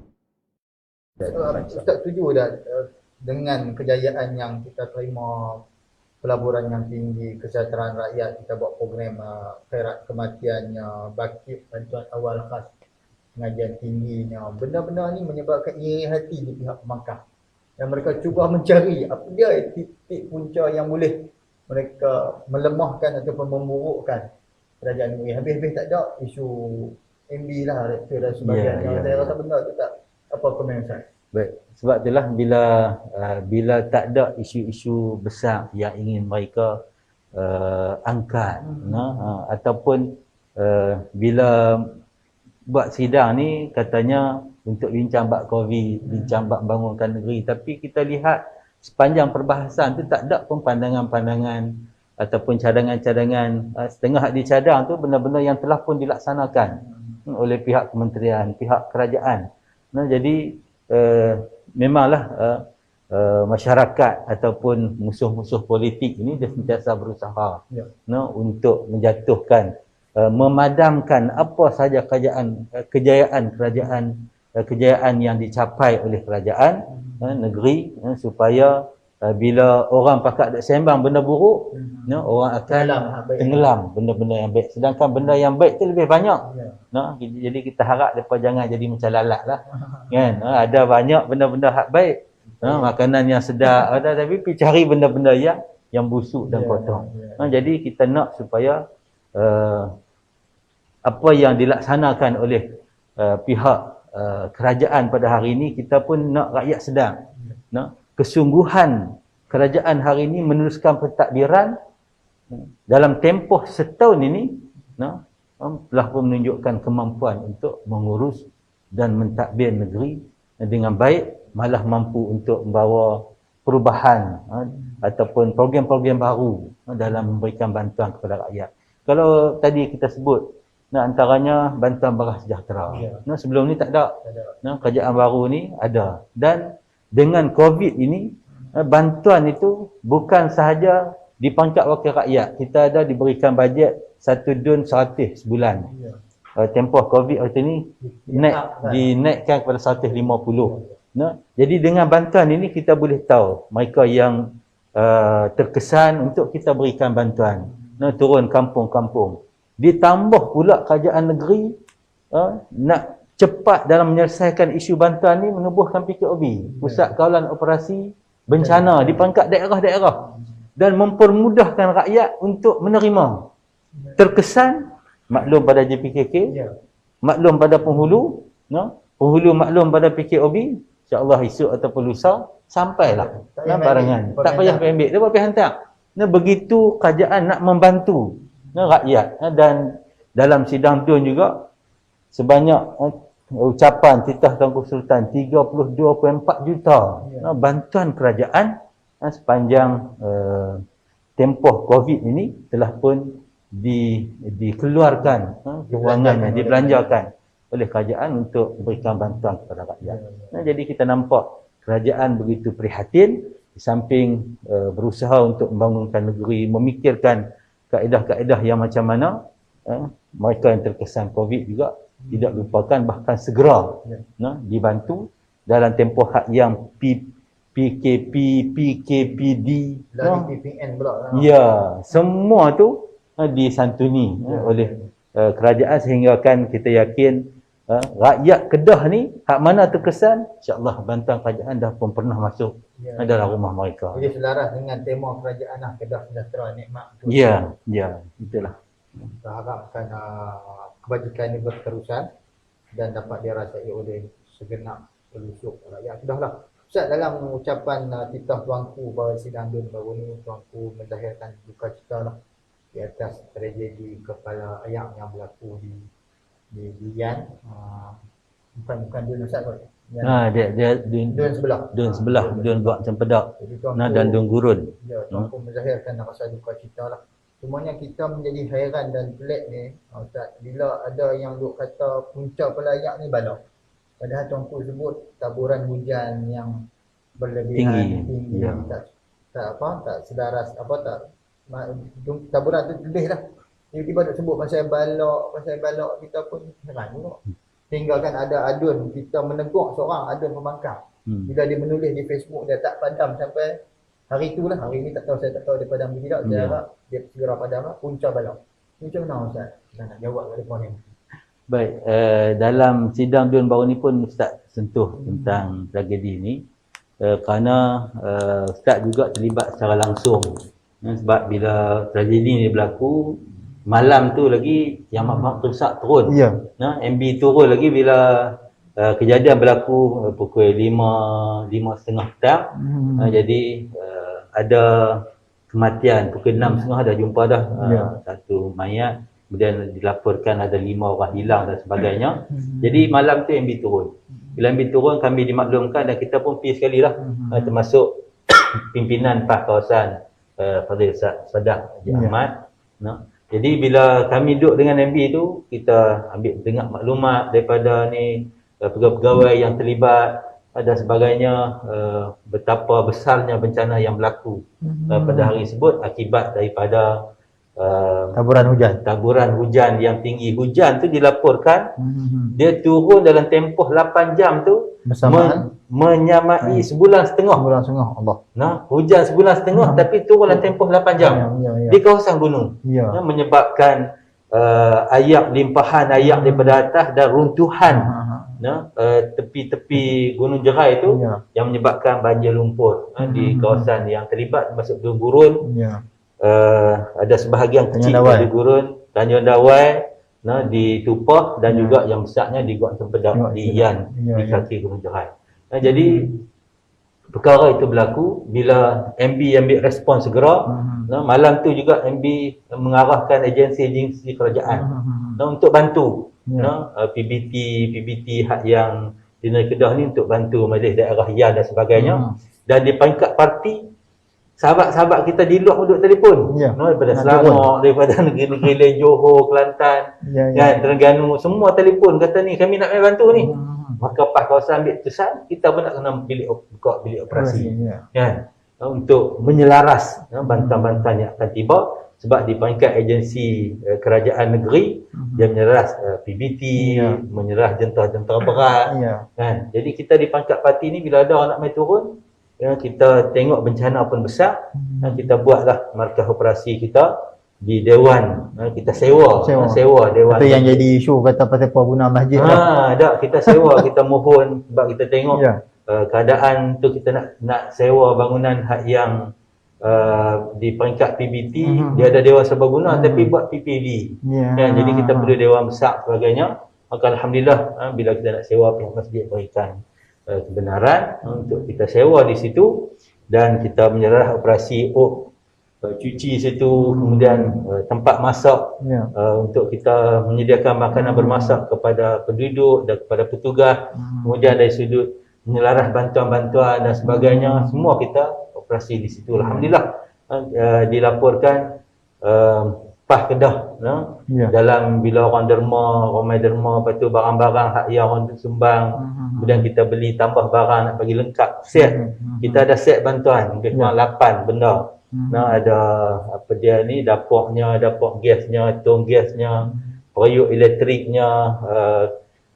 Ustaz setuju tak dengan kejayaan yang kita terima pelaburan yang tinggi, kesejahteraan rakyat, kita buat program khairat kematiannya, bakit bantuan awal khas, pengajian tingginya. Benda-benda ni menyebabkan iri hati di pihak pemangkah. Dan mereka cuba mencari apa dia titik punca yang boleh mereka melemahkan ataupun memburukkan kerajaan ini. Habis-habis tak ada isu MB lah, rektor dan sebagainya. Saya rasa benda tu tak apa komen Ustaz. Baik, sebab itulah bila tak ada isu-isu besar yang ingin mereka angkat, ataupun bila buat sidang ni katanya untuk bincang bab COVID, bincang bab bangunkan negeri, tapi kita lihat sepanjang perbahasan tu tak ada pun pandangan-pandangan ataupun cadangan-cadangan setengah dicadang tu benda-benda yang telah pun dilaksanakan oleh pihak kementerian, pihak kerajaan. Jadi memanglah masyarakat ataupun musuh-musuh politik ini dia sentiasa berusaha untuk menjatuhkan, memadamkan apa sahaja kejayaan yang dicapai oleh kerajaan negeri, supaya bila orang pakat nak sembang benda buruk, orang akan tenggelam benda-benda yang baik, sedangkan benda yang baik tu lebih banyak. Jadi kita harap mereka jangan jadi macam lalat lah kan. Ada banyak benda-benda hak baik, makanan yang sedap ada, tapi pergi cari benda-benda yang busuk dan kotor. Jadi kita nak supaya apa yang dilaksanakan oleh pihak kerajaan pada hari ini, kita pun nak rakyat sedang kesungguhan kerajaan hari ini meneruskan pentadbiran dalam tempoh setahun ini telah pun menunjukkan kemampuan untuk mengurus dan mentadbir negeri dengan baik, malah mampu untuk membawa perubahan ataupun program-program baru dalam memberikan bantuan kepada rakyat. Kalau tadi kita sebut antaranya bantuan beras sejahtera, sebelum ni tak ada. Kerajaan baru ni ada, dan dengan COVID ini bantuan itu bukan sahaja di pangkat wakil rakyat. Kita ada diberikan bajet 1 dun 100 sebulan. Tempoh COVID waktu ni dinaikkan kepada 150. Jadi dengan bantuan ini kita boleh tahu mereka yang terkesan untuk kita berikan bantuan, turun kampung-kampung. Ditambah pula kerajaan negeri nak cepat dalam menyelesaikan isu bantuan ni, menubuhkan PKOB, Pusat Kawalan Operasi Bencana, di pangkat daerah-daerah, dan mempermudahkan rakyat untuk menerima. Terkesan maklum pada JPKK, maklum pada penghulu, penghulu maklum pada PKOB, insya-Allah esok ataupun lusa sampailah barangan. Tak payah ambil, dia boleh hantar. Begitu kerajaan nak membantu rakyat. Dan dalam sidang DUN juga sebanyak ucapan titah Tuanku Sultan 32.4 juta bantuan kerajaan sepanjang tempoh COVID ini telah pun dikeluarkan kewangan yang dibelanjakan oleh kerajaan untuk berikan bantuan kepada rakyat. Jadi kita nampak kerajaan begitu prihatin, di samping berusaha untuk membangunkan negeri, memikirkan kaedah-kaedah yang macam mana mereka yang terkesan COVID juga tidak lupakan, bahkan segera dibantu dalam tempoh hak yang PKP, PKPD, PPN pula. semua tu disantuni oleh kerajaan, sehingga kan kita yakin rakyat Kedah ni hak mana terkesan, insya-Allah bantuan kerajaan dah pun pernah masuk dalam rumah mereka. Jadi selaras dengan tema kerajaan lah, Kedah Sejahtera Nikmat. Itulah. Kita harapkan kebajikan ini berterusan dan dapat dirasai oleh segenap pelosok rakyat Kedah lah. Ustaz, dalam ucapan titah tuanku pada sidang DUN baru ni, tuanku menzahirkan duka cita lah di atas tragedi kepala ayam yang berlaku di Yan. Bukan DUN Ustaz kot. Dia DUN sebelah. DUN Gok Cempedak dan DUN Gurun. Tuanku menzahirkan rasa duka cita lah. Cumanya kita menjadi hairan dan pelik ni, Ustaz, bila ada yang duk kata punca pelayak ni balok. Padahal tuanku sebut taburan hujan yang berlebihan tinggi. Tak sedaras taburan tu lebih lah. Tiba-tiba duk sebut pasal balok, kita pun heran juga. tinggalkan ada adun, kita menegur seorang adun pembangkang. Bila dia menulis di Facebook, dia tak padam sampai hari itulah. Hari ni tak tahu, saya tak tahu dia padam ke tidak. Saya harap dia segera padam lah. Punca balau. Macam mana Ustaz? Kita nak jawab telefon ni. Baik, dalam sidang Dun baru ni pun Ustaz sentuh tentang tragedi ni. Kerana Ustaz juga terlibat secara langsung. Sebab bila tragedi ni berlaku, malam tu lagi yang mak rosak turun. MB turun lagi bila kejadian berlaku pukul 5.30 petang. Jadi ada kematian pukul 6.30 dah jumpa dah satu mayat. Kemudian dilaporkan ada 5 orang hilang dan sebagainya. Jadi malam tu MB turun. Bila MB turun, kami dimaklumkan dan kita pun pergi sekali lah. Termasuk pimpinan PAS kawasan Fadil Sadah Haji Ahmad. Jadi bila kami duduk dengan MB tu, kita ambil dengar maklumat daripada ni pegawai-pegawai yang terlibat dan sebagainya, betapa besarnya bencana yang berlaku pada hari tersebut akibat daripada taburan hujan yang tinggi. Hujan tu dilaporkan dia turun dalam tempoh 8 jam tu menyamai sebulan setengah. Allah. Hujan sebulan setengah tapi turun dalam tempoh 8 jam di kawasan gunung. Menyebabkan ayak limpahan ayak daripada atas dan runtuhan tepi-tepi Gunung Jerai tu yang menyebabkan banjir lumpur di kawasan yang terlibat masuk Gunung Gurun. Ada sebahagian kecil di Gurun, Tanjung Dawai, di Tupah dan juga yang besarnya di Gua Tempedak di Yan di kaki Gunung Jerai. Jadi perkara itu berlaku bila MB ambil respon segera. Malam tu juga MB mengarahkan agensi-agensi kerajaan untuk bantu PBT hak yang di Negeri Kedah ni untuk bantu majlis daerah Yan dan sebagainya. Dan di peringkat parti, sahabat-sahabat kita di luar duduk telefon daripada Selangor, daripada negeri-negeri lain, Johor, Kelantan, Terengganu, semua telefon kata ni kami nak main bantu ni. Maka PAS kawasan ambil keputusan, kita pun nak kena buka bilik operasi untuk menyelaras bantuan-bantuan yang akan tiba. Sebab di peringkat agensi kerajaan negeri, dia menyelaras PBT, menyelaras jentera-jentera berat. Jadi kita di peringkat parti ni bila ada orang nak main turun, kita tengok bencana pun besar, kita buatlah markah operasi kita di Dewan. Kita sewa Dewan. Itu yang jadi isu kata pasal pembangunan masjid kita sewa, kita mohon sebab kita tengok keadaan tu, kita nak sewa bangunan hak yang di peringkat PBT, dia ada Dewan Serbaguna tapi buat PPD. Jadi kita perlu Dewan besar sebagainya. Maka alhamdulillah bila kita nak sewa, pihak masjid berikan kebenaran untuk kita sewa di situ dan kita menyerah operasi cuci situ, kemudian tempat masak untuk kita menyediakan makanan bermasak kepada penduduk dan kepada petugas. Kemudian dari sudut menyelaras bantuan-bantuan dan sebagainya, semua kita operasi di situ. Alhamdulillah dilaporkan PAS Kedah dalam bila orang ramai derma, lepas tu barang-barang hak yang orang sumbang, kemudian kita beli tambah barang nak bagi lengkap set. Kita ada set bantuan lebih kurang 8 benda. Ada apa dia ni, dapur gasnya, tong gasnya, periuk elektriknya,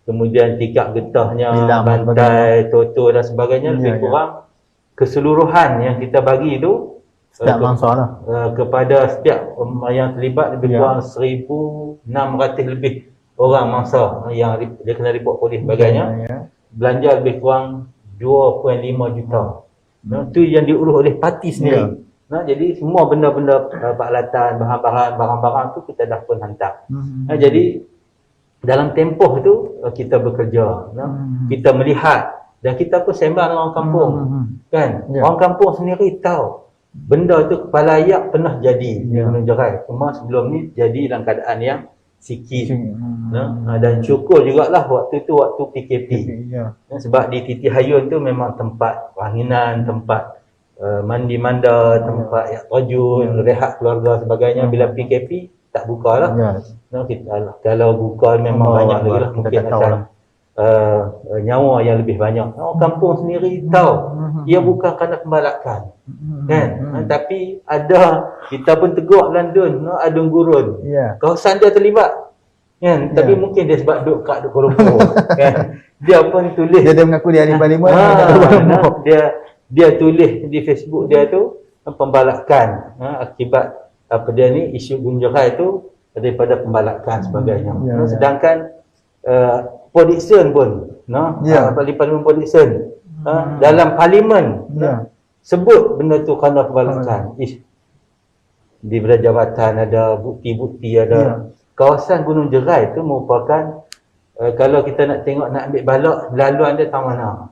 kemudian tikar getahnya, bantai, toto dan sebagainya. Lebih kurang keseluruhan yang kita bagi tu setiap mangsa lah kepada setiap yang terlibat lebih kurang 1,600 lebih orang mangsa yang dia kena report polis sebagainya. Belanja lebih kurang 2.5 juta. Itu yang diurus oleh parti sendiri. Jadi semua benda-benda peralatan, barang-barang tu kita dah pun hantar. Jadi dalam tempoh tu kita bekerja, kita melihat dan kita pun sembang dengan orang kampung. Orang kampung sendiri tahu benda tu kepala ayak pernah jadi di Gunung Jerai. Cuma sebelum ni jadi dalam keadaan yang sikit. Dan syukur jugalah waktu tu waktu PKP. Sebab di Titi Hayun tu memang tempat ranginan, tempat mandi manda, tempat yak terjun, rehat keluarga sebagainya. Bila PKP tak buka lah. Kalau buka memang banyak lagi lah, mungkin akan nyawa yang lebih banyak. Orang kampung sendiri tahu ia bukan kerana pembalakan, tapi ada, kita pun tegur London, Adung Gurun, kawasan dia terlibat, kan, tapi mungkin dia sebab duduk kat Kuala Lumpur kan, dia pun tulis, Dia mengaku dia ahli parlimen. dia tulis di Facebook dia tu pembalakan akibat apa dia ni, isu Gunung Jerai tu daripada pembalakan sebagainya. Sedangkan prediction pun parlimen prediction dalam parlimen sebut benda tu kerana pembalakan. Di jabatan ada bukti-bukti, ada kawasan Gunung Jerai tu merupakan kalau kita nak tengok nak ambil balak, laluan dia tak mana.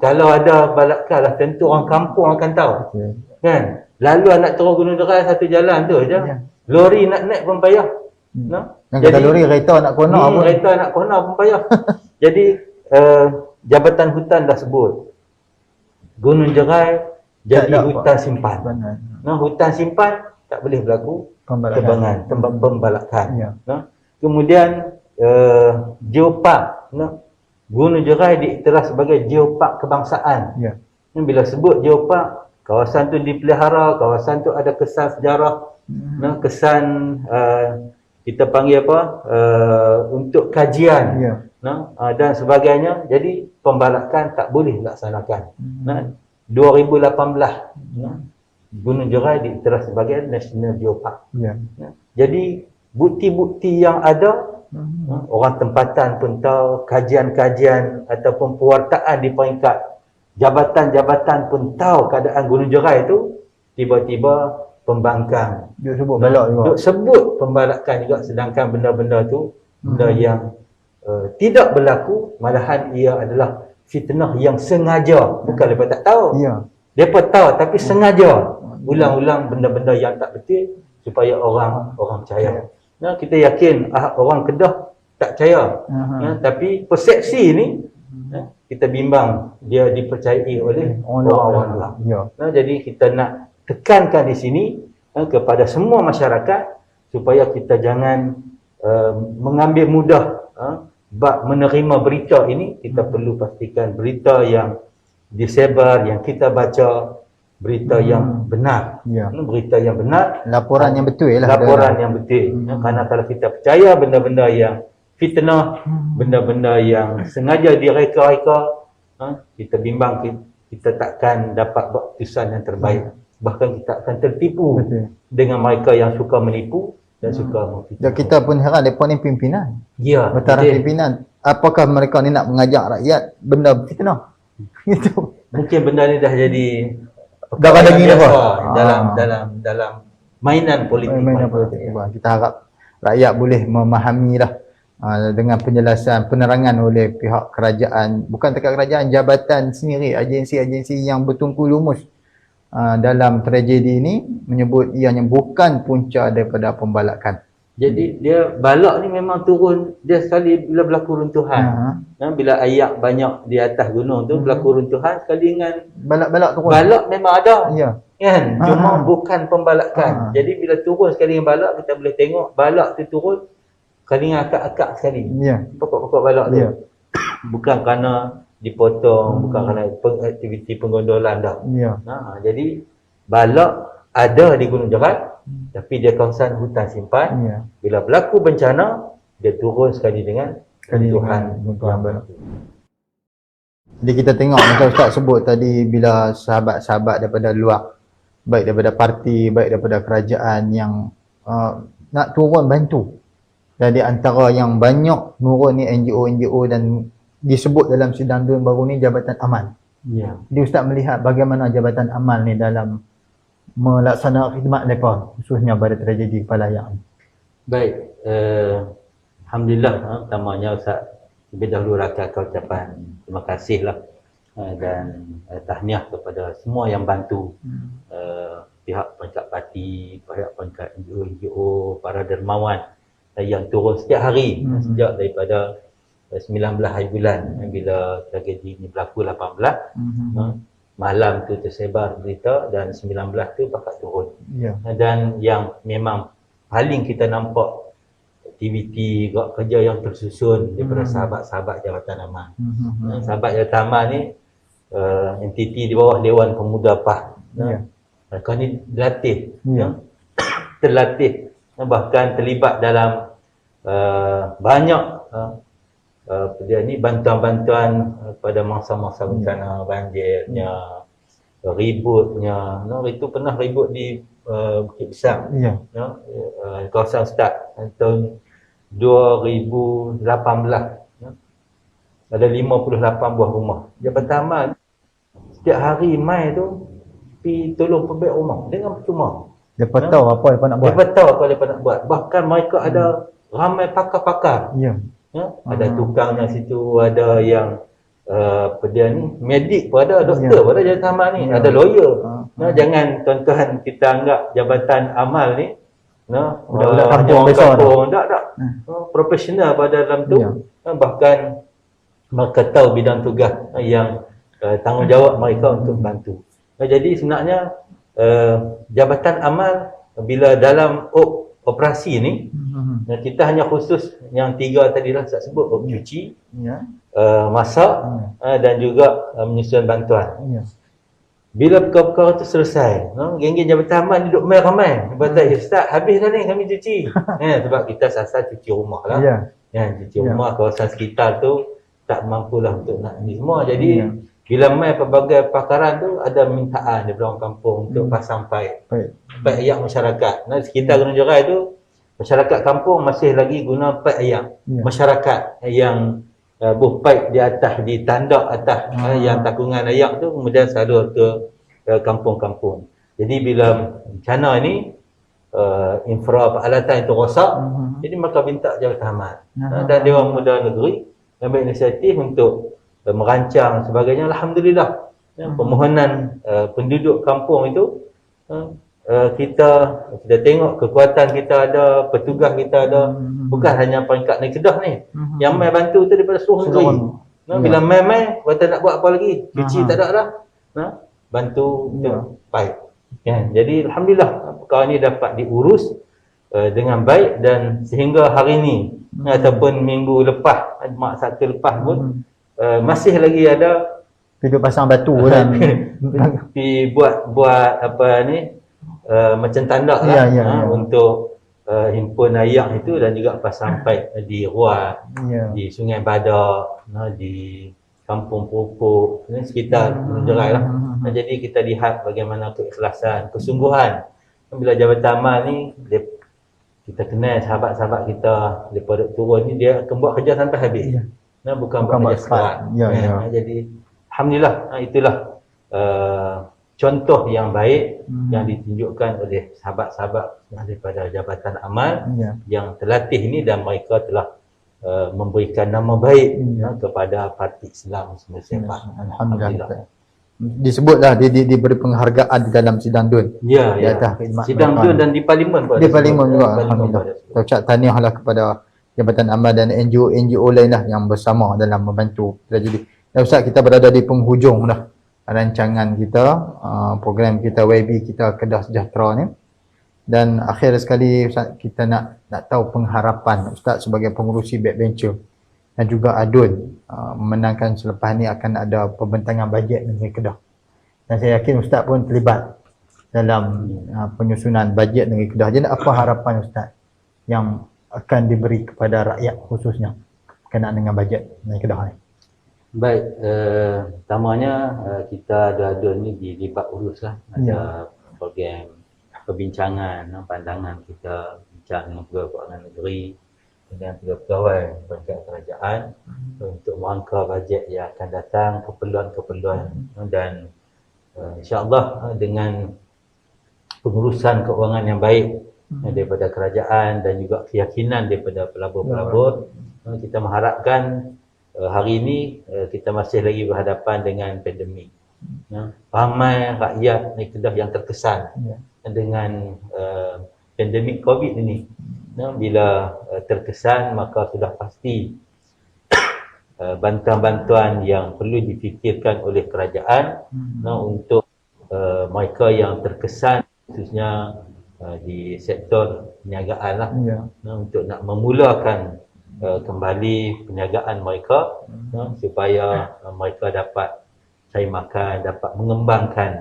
Kalau ada balakan lah, tentu orang kampung akan tahu. Kan? Laluan nak turun Gunung Jerai satu jalan tu je. Lori nak naik pun payah. Jadi lori kereta nak kona pun. Kereta nak kona pun payah. Jadi Jabatan Hutan dah sebut Gunung Jerai jadi hutan simpan. Hutan simpan tak boleh berlaku tebangan, pembalakan. Kemudian geopark, Gunung Jerai diiktiraf sebagai geopark kebangsaan. Bila sebut geopark, kawasan tu dipelihara, kawasan tu ada kesan sejarah, kesan kita panggil apa, untuk kajian dan sebagainya. Jadi pembalakan tak boleh dilaksanakan. 2018 Gunung Jerai diiktiraf sebagai National Geopark. Jadi bukti-bukti yang ada, orang tempatan pun tahu, kajian-kajian ataupun pewartaan di peringkat jabatan-jabatan pun tahu keadaan Gunung Jerai itu. Tiba-tiba pembangkang Duk sebut balak juga. Duk sebut pembalakan juga, sedangkan benda-benda tu benda yang tidak berlaku, malahan ia adalah fitnah yang sengaja, bukan mereka tak tahu. Mereka tahu tapi sengaja ulang-ulang benda-benda yang tak betul supaya orang percaya. Kita yakin orang Kedah tak percaya. Tapi persepsi ni kita bimbang dia dipercayai oleh orang-orang luar. Jadi kita nak tekankan di sini kepada semua masyarakat supaya kita jangan mengambil mudah bab menerima berita ini. Kita perlu pastikan berita yang disebar, yang kita baca, berita yang benar. Berita yang benar, laporan yang betul lah. Laporan yang betul. Kerana kalau kita percaya benda-benda yang fitnah, benda-benda yang sengaja direka-reka, kita bimbang kita takkan dapat buat keputusan yang terbaik. Bahkan kita akan tertipu dengan mereka yang suka menipu dan suka memfitnah. Dan kita pun heran, mereka ni pimpinan. Bertaraf pimpinan. Apakah mereka ni nak mengajak rakyat benda fitnah? Itu. Mungkin benda ni dah jadi dah daging dalam mainan politik. Kita harap rakyat boleh memahamilah dengan penjelasan, penerangan oleh pihak kerajaan, bukan dekat kerajaan, jabatan sendiri, agensi-agensi yang bertungku lumus dalam tragedi ini, menyebut ianya bukan punca daripada pembalakan. Jadi dia balak ni memang turun, dia sekali bila berlaku runtuhan. Bila ayak banyak di atas gunung tu berlaku runtuhan, sekali dengan balak-balak turun. Balak memang ada. Kan? Cuma bukan pembalakan. Jadi bila turun sekali dengan balak, kita boleh tengok balak tu turun sekali dengan akak-akak sekali. Pokok-pokok balak tu. Bukan kerana dipotong, bukan kerana aktiviti penggondolan dah. Jadi balak ada di Gunung Jerai, tapi dia kawasan hutan simpan. Bila berlaku bencana, dia turun sekali dengan runtuhan. Jadi kita tengok macam Ustaz sebut tadi, bila sahabat-sahabat daripada luar, baik daripada parti, baik daripada kerajaan yang nak turun bantu. Dan di antara yang banyak nurun ni NGO-NGO dan disebut dalam sidang DUN baru ni Jabatan Aman. Jadi Ustaz melihat bagaimana Jabatan Aman ni dalam melaksanakan khidmat mereka, khususnya pada tragedi Kepala-Ayak ni. Baik, alhamdulillah, pertamanya Ustaz lebih dahulu rakyat ucapan terima kasihlah dan tahniah kepada semua yang bantu, pihak peringkat parti, pihak peringkat NGO, para dermawan yang turun setiap hari sejak daripada 19 hari bulan bila tragedi ini berlaku 18. Malam tu tersebar berita dan 19 tu bakal turun. Dan yang memang paling kita nampak aktiviti gerak kerja yang tersusun daripada sahabat-sahabat Jabatan Aman. Sahabat Jabatan Aman ni entiti di bawah Dewan Pemuda PAH. Mereka ni dilatih, terlatih, bahkan terlibat dalam banyak dia ni bantuan-bantuan pada masa-masa bencana banjirnya, ributnya. Itu pernah ribut di Bukit Besar. Kawasan Ustaz tahun 2018. Ada 58 buah rumah. Jabatan Amal setiap hari mai tu pergi tolong pembaik rumah dengan percuma. Depa tahu apa depa nak buat. Depa tahu apa depa nak buat. Bahkan mereka ada ramai pakar-pakar. Ada tukangnya situ, ada yang dia ni medik pun ada, doktor pun ada Jabatan Amal ni, ada lawyer. Jangan tuan-tuan kita anggap Jabatan Amal ni budak-budak kampung besar tak. Profesional pada dalam tu. Bahkan mereka tahu bidang tugas yang tanggungjawab mereka untuk bantu. Jadi sebenarnya Jabatan Amal bila dalam operasi ni, kita hanya khusus yang 3 tadi lah saya sebut, cuci, masak dan juga menyusun bantuan. Bila perkara-perkara tu selesai, geng-geng Jabatan Amal duduk main ramai. Kata, Ustaz, habis dah ni kami cuci. Sebab kita sasar cuci rumah lah. Cuci rumah, kawasan sekitar tu tak mampulah untuk nak ni semua. Jadi bila main pelbagai pakaran tu, ada mintaan daripada orang kampung untuk pasang paip ayak masyarakat. Sekitar Gunung Jerai tu, masyarakat kampung masih lagi guna paip ayak masyarakat yang buh paip di atas, di tandak atas yang takungan ayak tu, kemudian salur ke kampung-kampung. Jadi bila bencana ni infra peralatan itu rosak, jadi maka minta Jabatan Amal dan Dewan Muda Negeri ambil inisiatif untuk merancang sebagainya. Alhamdulillah, permohonan penduduk kampung itu kita tengok kekuatan kita ada, petugas kita ada, bukan hanya peringkat negeri Kedah ni. Yang mai bantu tu daripada seluruh negeri. Bila mai kata nak buat apa lagi, cuci tak ada dah, bantu untuk paip. Jadi alhamdulillah perkara ni dapat diurus dengan baik, dan sehingga hari ni ataupun minggu lepas, Jumaat Sabtu lepas pun masih lagi ada duduk pasang batu dan buat apa ni, macam tandak lah untuk himpun ayak itu, dan juga pasang paip di Ruat, di Sungai Badak, di Kampung Pupuk, sekitar Gunung Jerai lah. Jadi kita lihat bagaimana keikhlasan, kesungguhan. Bila Jabatan Amal ni, kita kenal sahabat-sahabat kita, mereka duduk turun ni, dia akan buat kerja sampai habis. Bukan buat kerja sekarang. Jadi alhamdulillah, itulah contoh yang baik yang ditunjukkan oleh sahabat-sahabat daripada Jabatan Amal yang terlatih ini, dan mereka telah memberikan nama baik kepada parti Islam Semua. Alhamdulillah. Disebutlah dia diberi penghargaan di dalam sidang DUN. Sidang DUN dan di parlimen pun. Di parlimen juga. Alhamdulillah. Kita ucap tahniahlah kepada Jabatan Amal dan NGO lain lah yang bersama dalam membantu tragedi. Dan Ustaz, kita berada di penghujung dah rancangan kita, program kita YB kita Kedah Sejahtera ni. Dan akhir sekali Ustaz, kita nak tahu pengharapan Ustaz sebagai pengurusi backbencher dan juga ADUN memenangkan selepas ni akan ada pembentangan bajet negeri Kedah. Dan saya yakin Ustaz pun terlibat dalam penyusunan bajet negeri Kedah. Jadi apa harapan Ustaz yang akan diberi kepada rakyat khususnya berkenaan dengan bajet negeri Kedah ni? Baik, pertamanya kita ada ADUN ni dilibat urus lah. Ada program perbincangan, pandangan kita bincang dengan pegawai keuangan negeri dan pegawai peringkat kerajaan untuk merangka bajet yang akan datang, keperluan-keperluan, dan insya-Allah dengan pengurusan keuangan yang baik daripada kerajaan dan juga keyakinan daripada pelabur-pelabur, kita mengharapkan hari ini kita masih lagi berhadapan dengan pandemik. Ramai rakyat negeri Kedah yang terkesan dengan pandemik COVID ini. Bila terkesan, maka sudah pasti bantuan-bantuan yang perlu difikirkan oleh kerajaan untuk mereka yang terkesan, khususnya di sektor perniagaan lah, untuk nak memulakan kembali perniagaan mereka, supaya mereka dapat cari makan, dapat mengembangkan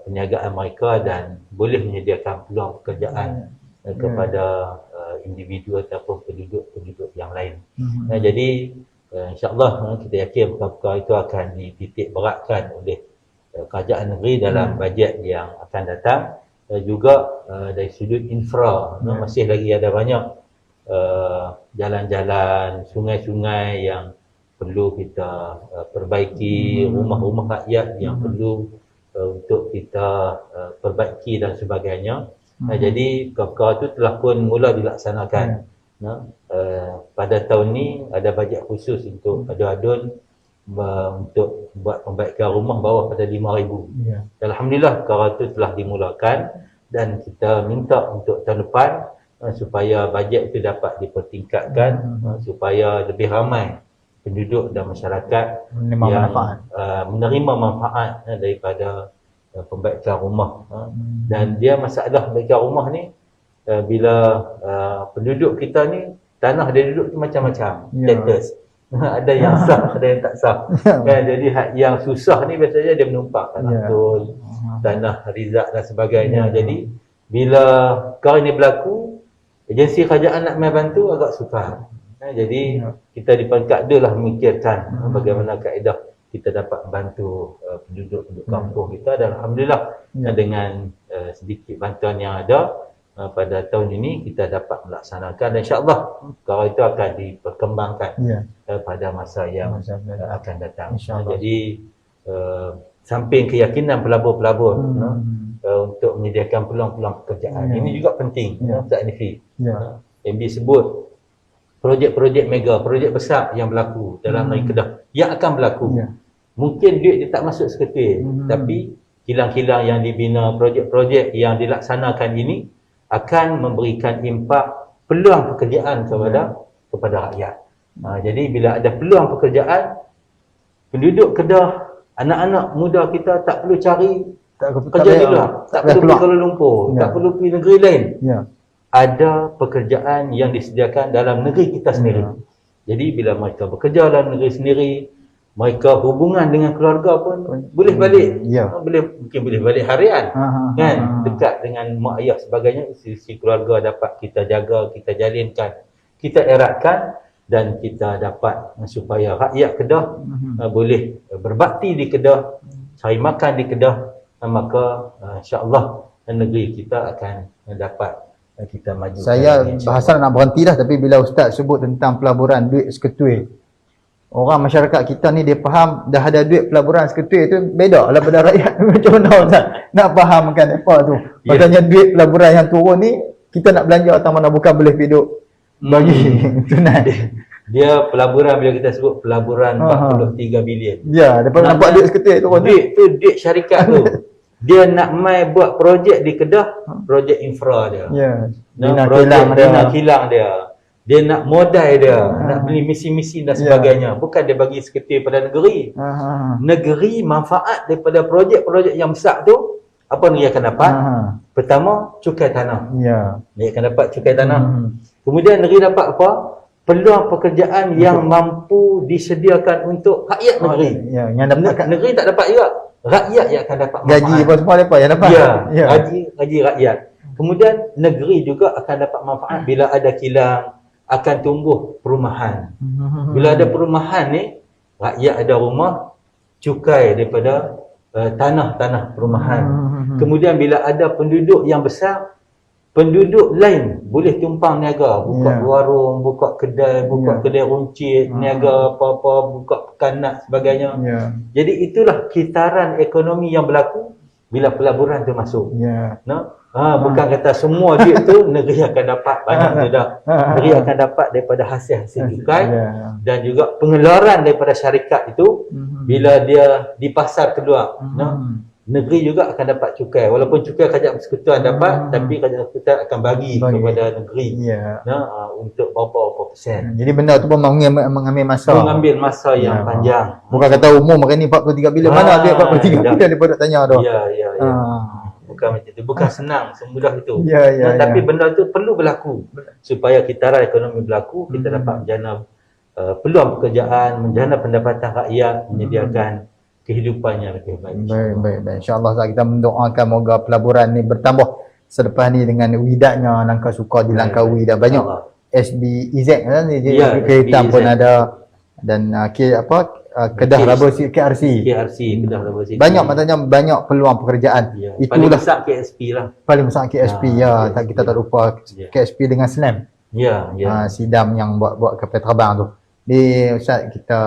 perniagaan mereka dan boleh menyediakan peluang pekerjaan kepada individu ataupun penduduk-penduduk yang lain. Jadi insya-Allah kita yakin perkara itu akan dititik beratkan oleh kerajaan negeri dalam bajet yang akan datang. Juga dari sudut infra, masih lagi ada banyak jalan-jalan, sungai-sungai yang perlu kita perbaiki, rumah-rumah rakyat yang perlu untuk kita perbaiki dan sebagainya. Jadi perkara itu telah pun mula dilaksanakan. Pada tahun ni ada bajet khusus untuk adun-adun untuk buat pembaikan rumah bawah pada 5,000. Alhamdulillah perkara itu telah dimulakan dan kita minta untuk tahun depan supaya bajet itu dapat dipertingkatkan, supaya lebih ramai penduduk dan masyarakat yang menerima manfaat daripada pembaikan rumah. Dan dia masalah pembaikan rumah ni, bila penduduk kita ni, tanah dia duduk tu macam-macam status. Ada yang sah, ada yang tak sah. Jadi yang susah ni biasanya dia menumpang tanah tol, tanah rizak dan sebagainya. Jadi bila perkara ni berlaku, agensi kerajaan nak main bantu agak sukar. Jadi kita di peringkat dia lah memikirkan bagaimana kaedah kita dapat membantu penduduk kampung kita. Dan alhamdulillah dengan sedikit bantuan yang ada pada tahun ini kita dapat melaksanakan, dan insya-Allah perkara itu akan diperkembangkan pada masa yang akan datang. Jadi samping keyakinan pelabur-pelabur untuk menyediakan peluang-peluang pekerjaan, ini juga penting. Ustaz Hanifi, MB sebut projek-projek mega, projek besar yang berlaku dalam negeri Kedah, yang akan berlaku. Mungkin duit dia tak masuk seketul, tapi kilang-kilang yang dibina, projek-projek yang dilaksanakan ini akan memberikan impak peluang pekerjaan kepada rakyat. Jadi bila ada peluang pekerjaan, penduduk Kedah, anak-anak muda kita tak perlu cari kerja di luar, tak perlu pergi Kuala Lumpur, tak perlu pergi negeri lain. Ada pekerjaan yang disediakan dalam negeri kita sendiri. Jadi bila mereka bekerja dalam negeri sendiri, mereka hubungan dengan keluarga pun boleh balik. Mungkin boleh balik harian. Kan? Dekat dengan mak ayah sebagainya, sisi keluarga dapat kita jaga, kita jalinkan, kita eratkan, dan kita dapat supaya rakyat Kedah boleh berbakti di Kedah, cari makan di Kedah, maka insya-Allah negeri kita akan dapat kita maju. Saya bahasan nak berhenti dah, tapi bila ustaz sebut tentang pelaburan duit seketul, orang masyarakat kita ni dia faham dah ada duit pelaburan seketul tu beda lah pada rakyat. Macam mana ustaz nak fahamkan apa tu? Maksudnya duit pelaburan yang turun ni kita nak belanja atau mana bukan boleh hidup bagi tunai. Dia pelaburan, bila kita sebut pelaburan 43 bilion. Ya, daripada nampak duit seketul turun. Duit tu duit syarikat tu. Dia nak mai buat projek di Kedah, projek infra dia. Bina kilang dia. Dia nak modal dia, nak beli misi-misi dan sebagainya. Bukan dia bagi seketul pada negeri. Negeri manfaat daripada projek-projek yang besar tu, apa negeri akan dapat? Pertama, cukai tanah. Negeri akan dapat cukai tanah. Kemudian negeri dapat apa? Peluang pekerjaan yang mampu disediakan untuk rakyat negeri. Negeri tak dapat juga. Rakyat yang akan dapat manfaat. Gaji apa semua dapat yang dapat. Gaji rakyat. Kemudian negeri juga akan dapat manfaat bila ada kilang, akan tumbuh perumahan. Bila ada perumahan ni, rakyat ada rumah, cukai daripada tanah-tanah perumahan. Kemudian bila ada penduduk yang besar, penduduk lain boleh tumpang niaga, buka warung, buka kedai, buka kedai runcit, niaga apa-apa, buka pekanak sebagainya. Jadi itulah kitaran ekonomi yang berlaku bila pelaburan tu masuk. Bukan kata semua duit tu negeri akan dapat banyak, tidak. Negeri akan dapat daripada hasil-hasil cukai dan juga pengeluaran daripada syarikat itu bila dia di pasar keluar. Negeri juga akan dapat cukai. Walaupun cukai kerajaan persekutuan dapat, tapi kerajaan persekutuan akan bagi kepada negeri untuk berapa persen. Jadi benda tu pun mengambil masa. Mengambil masa yang panjang. Bukan kata umum hari ni 43 bilion. Mana ada 43 bilion daripada tanya tu. Bukan macam tu, bukan senang semudah itu. Tapi benda tu perlu berlaku supaya kitaran ekonomi berlaku, kita dapat menjana peluang pekerjaan, menjana pendapatan rakyat, menyediakan kehidupan yang lebih baik. Baik. InsyaAllah kita mendoakan moga pelaburan ni bertambah selepas ni dengan widaknya langkah suka dilangkaui dan banyak SBEZ kan Ya, kereta pun SBEZ. ada dan Kedah Raba KRC. Kedah Raba City. Banyak maknanya banyak peluang pekerjaan. Ya. Paling Itulah besar KSP lah. paling besar KSP Ah, ya. Kita tak lupa Ya. KSP dengan SLAM. Ya, ya. Sidam yang buat kapal terbang tu. Di Ustaz kita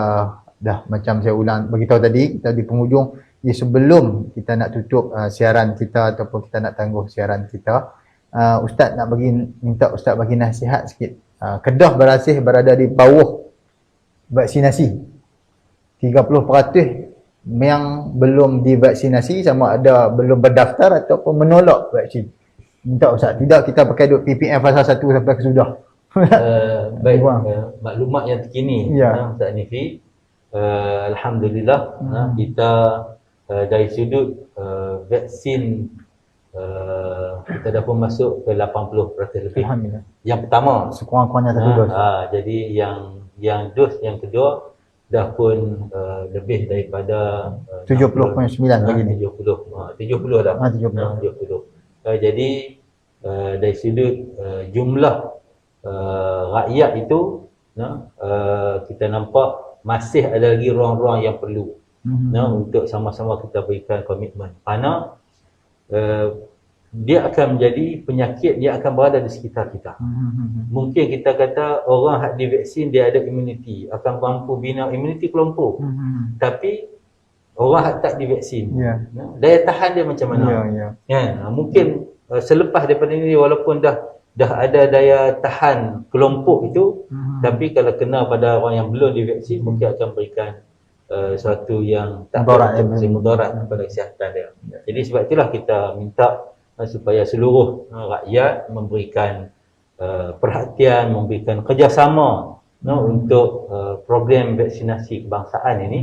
dah macam saya ulang beritahu tadi kita di penghujung sebelum kita nak tutup siaran kita ataupun kita nak tangguh siaran kita, Ustaz nak minta Ustaz bagi nasihat sikit. Kedah Berasih berada di bawah vaksinasi. 30% yang belum divaksinasi sama ada belum berdaftar ataupun menolak vaksin. Minta Ustaz, tidak kita pakai duk PPM fasa 1 sampai ke sudah. Baik, Wah. maklumat yang terkini Ya. Ustaz Nifi, alhamdulillah kita dari sudut vaksin kita dah pun masuk ke 80% lebih. Alhamdulillah. Yang pertama, Sekurang-kurangnya 1 dos. jadi yang dos yang kedua dah pun lebih daripada 70.9 lagi ni. 70 dah. 70. 70. Jadi dari sudut jumlah rakyat itu kita nampak masih ada lagi ruang-ruang yang perlu untuk sama-sama kita berikan komitmen. Kerana dia akan menjadi penyakit yang akan berada di sekitar kita. Mungkin kita kata orang hak divaksin dia ada imuniti, akan mampu bina imuniti kelompok. Tapi orang hak tak divaksin, Ya. daya tahan dia macam mana? Ya, ya. Kan? Mungkin selepas daripada ini walaupun dah ada daya tahan kelompok itu, tapi kalau kena pada orang yang belum divaksin mungkin akan berikan suatu yang tak mudarat kepada kesihatan dia. Jadi sebab itulah kita minta supaya seluruh rakyat memberikan perhatian, memberikan kerjasama untuk program vaksinasi kebangsaan ini.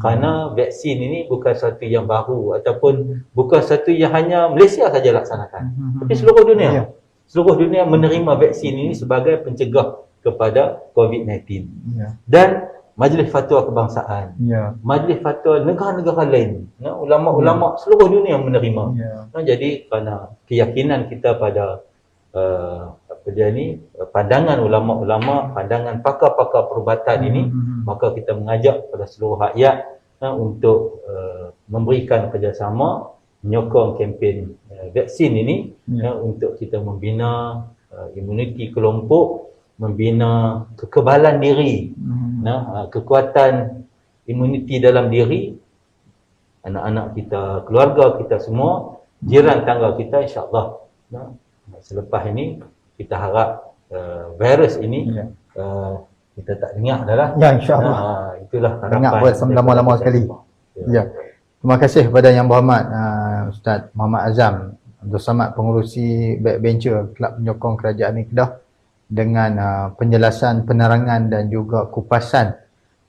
Kerana vaksin ini bukan satu yang baru ataupun bukan satu yang hanya Malaysia saja laksanakan, tapi seluruh dunia. Ya. Seluruh dunia menerima vaksin ini sebagai pencegah kepada COVID-19. Ya. Dan Majlis Fatwa Kebangsaan, Ya. Majlis Fatwa negara-negara lain, ulama-ulama seluruh dunia menerima. Ya. Jadi kerana keyakinan kita pada pandangan ulama-ulama, pandangan pakar-pakar perubatan ini, maka kita mengajak kepada seluruh rakyat untuk memberikan kerjasama, menyokong kempen vaksin ini untuk kita membina imuniti kelompok, membina kekebalan diri, kekuatan imuniti dalam diri anak-anak kita, keluarga kita semua, jiran tangga kita, insya-Allah. Selepas ini kita harap virus ini kita tak dengar dah lah. Ya, insya-Allah. Itulah harapan. Dengar buat lama-lama sekali. Ya. Terima kasih kepada Yang Berhormat Ustaz Muhammad Azam Abdul Samad, pengurusi backbencher Kelab Penyokong Kerajaan Negeri Kedah, dengan penjelasan, penerangan dan juga kupasan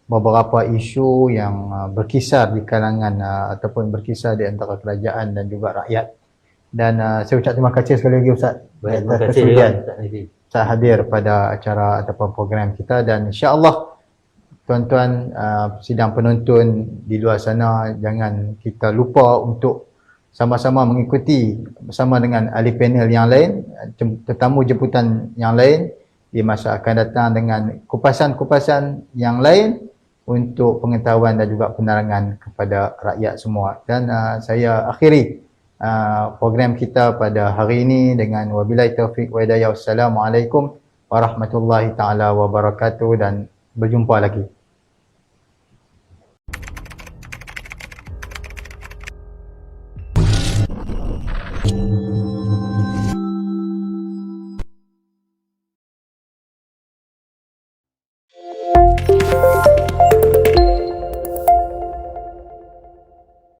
beberapa isu yang berkisar di kalangan ataupun berkisar di antara kerajaan dan juga rakyat. Dan saya ucap terima kasih sekali lagi Ustaz Terima atas kasih kesudian Ustaz. Ustaz hadir pada acara ataupun program kita, dan insya-Allah tuan-tuan sidang penonton di luar sana, jangan kita lupa untuk sama-sama mengikuti bersama dengan ahli panel yang lain, tetamu jemputan yang lain di masa akan datang dengan kupasan-kupasan yang lain untuk pengetahuan dan juga penerangan kepada rakyat semua. Dan saya akhiri program kita pada hari ini dengan wabillahi taufik wa hidayah. Wassalamualaikum warahmatullahi taala wabarakatuh, dan berjumpa lagi.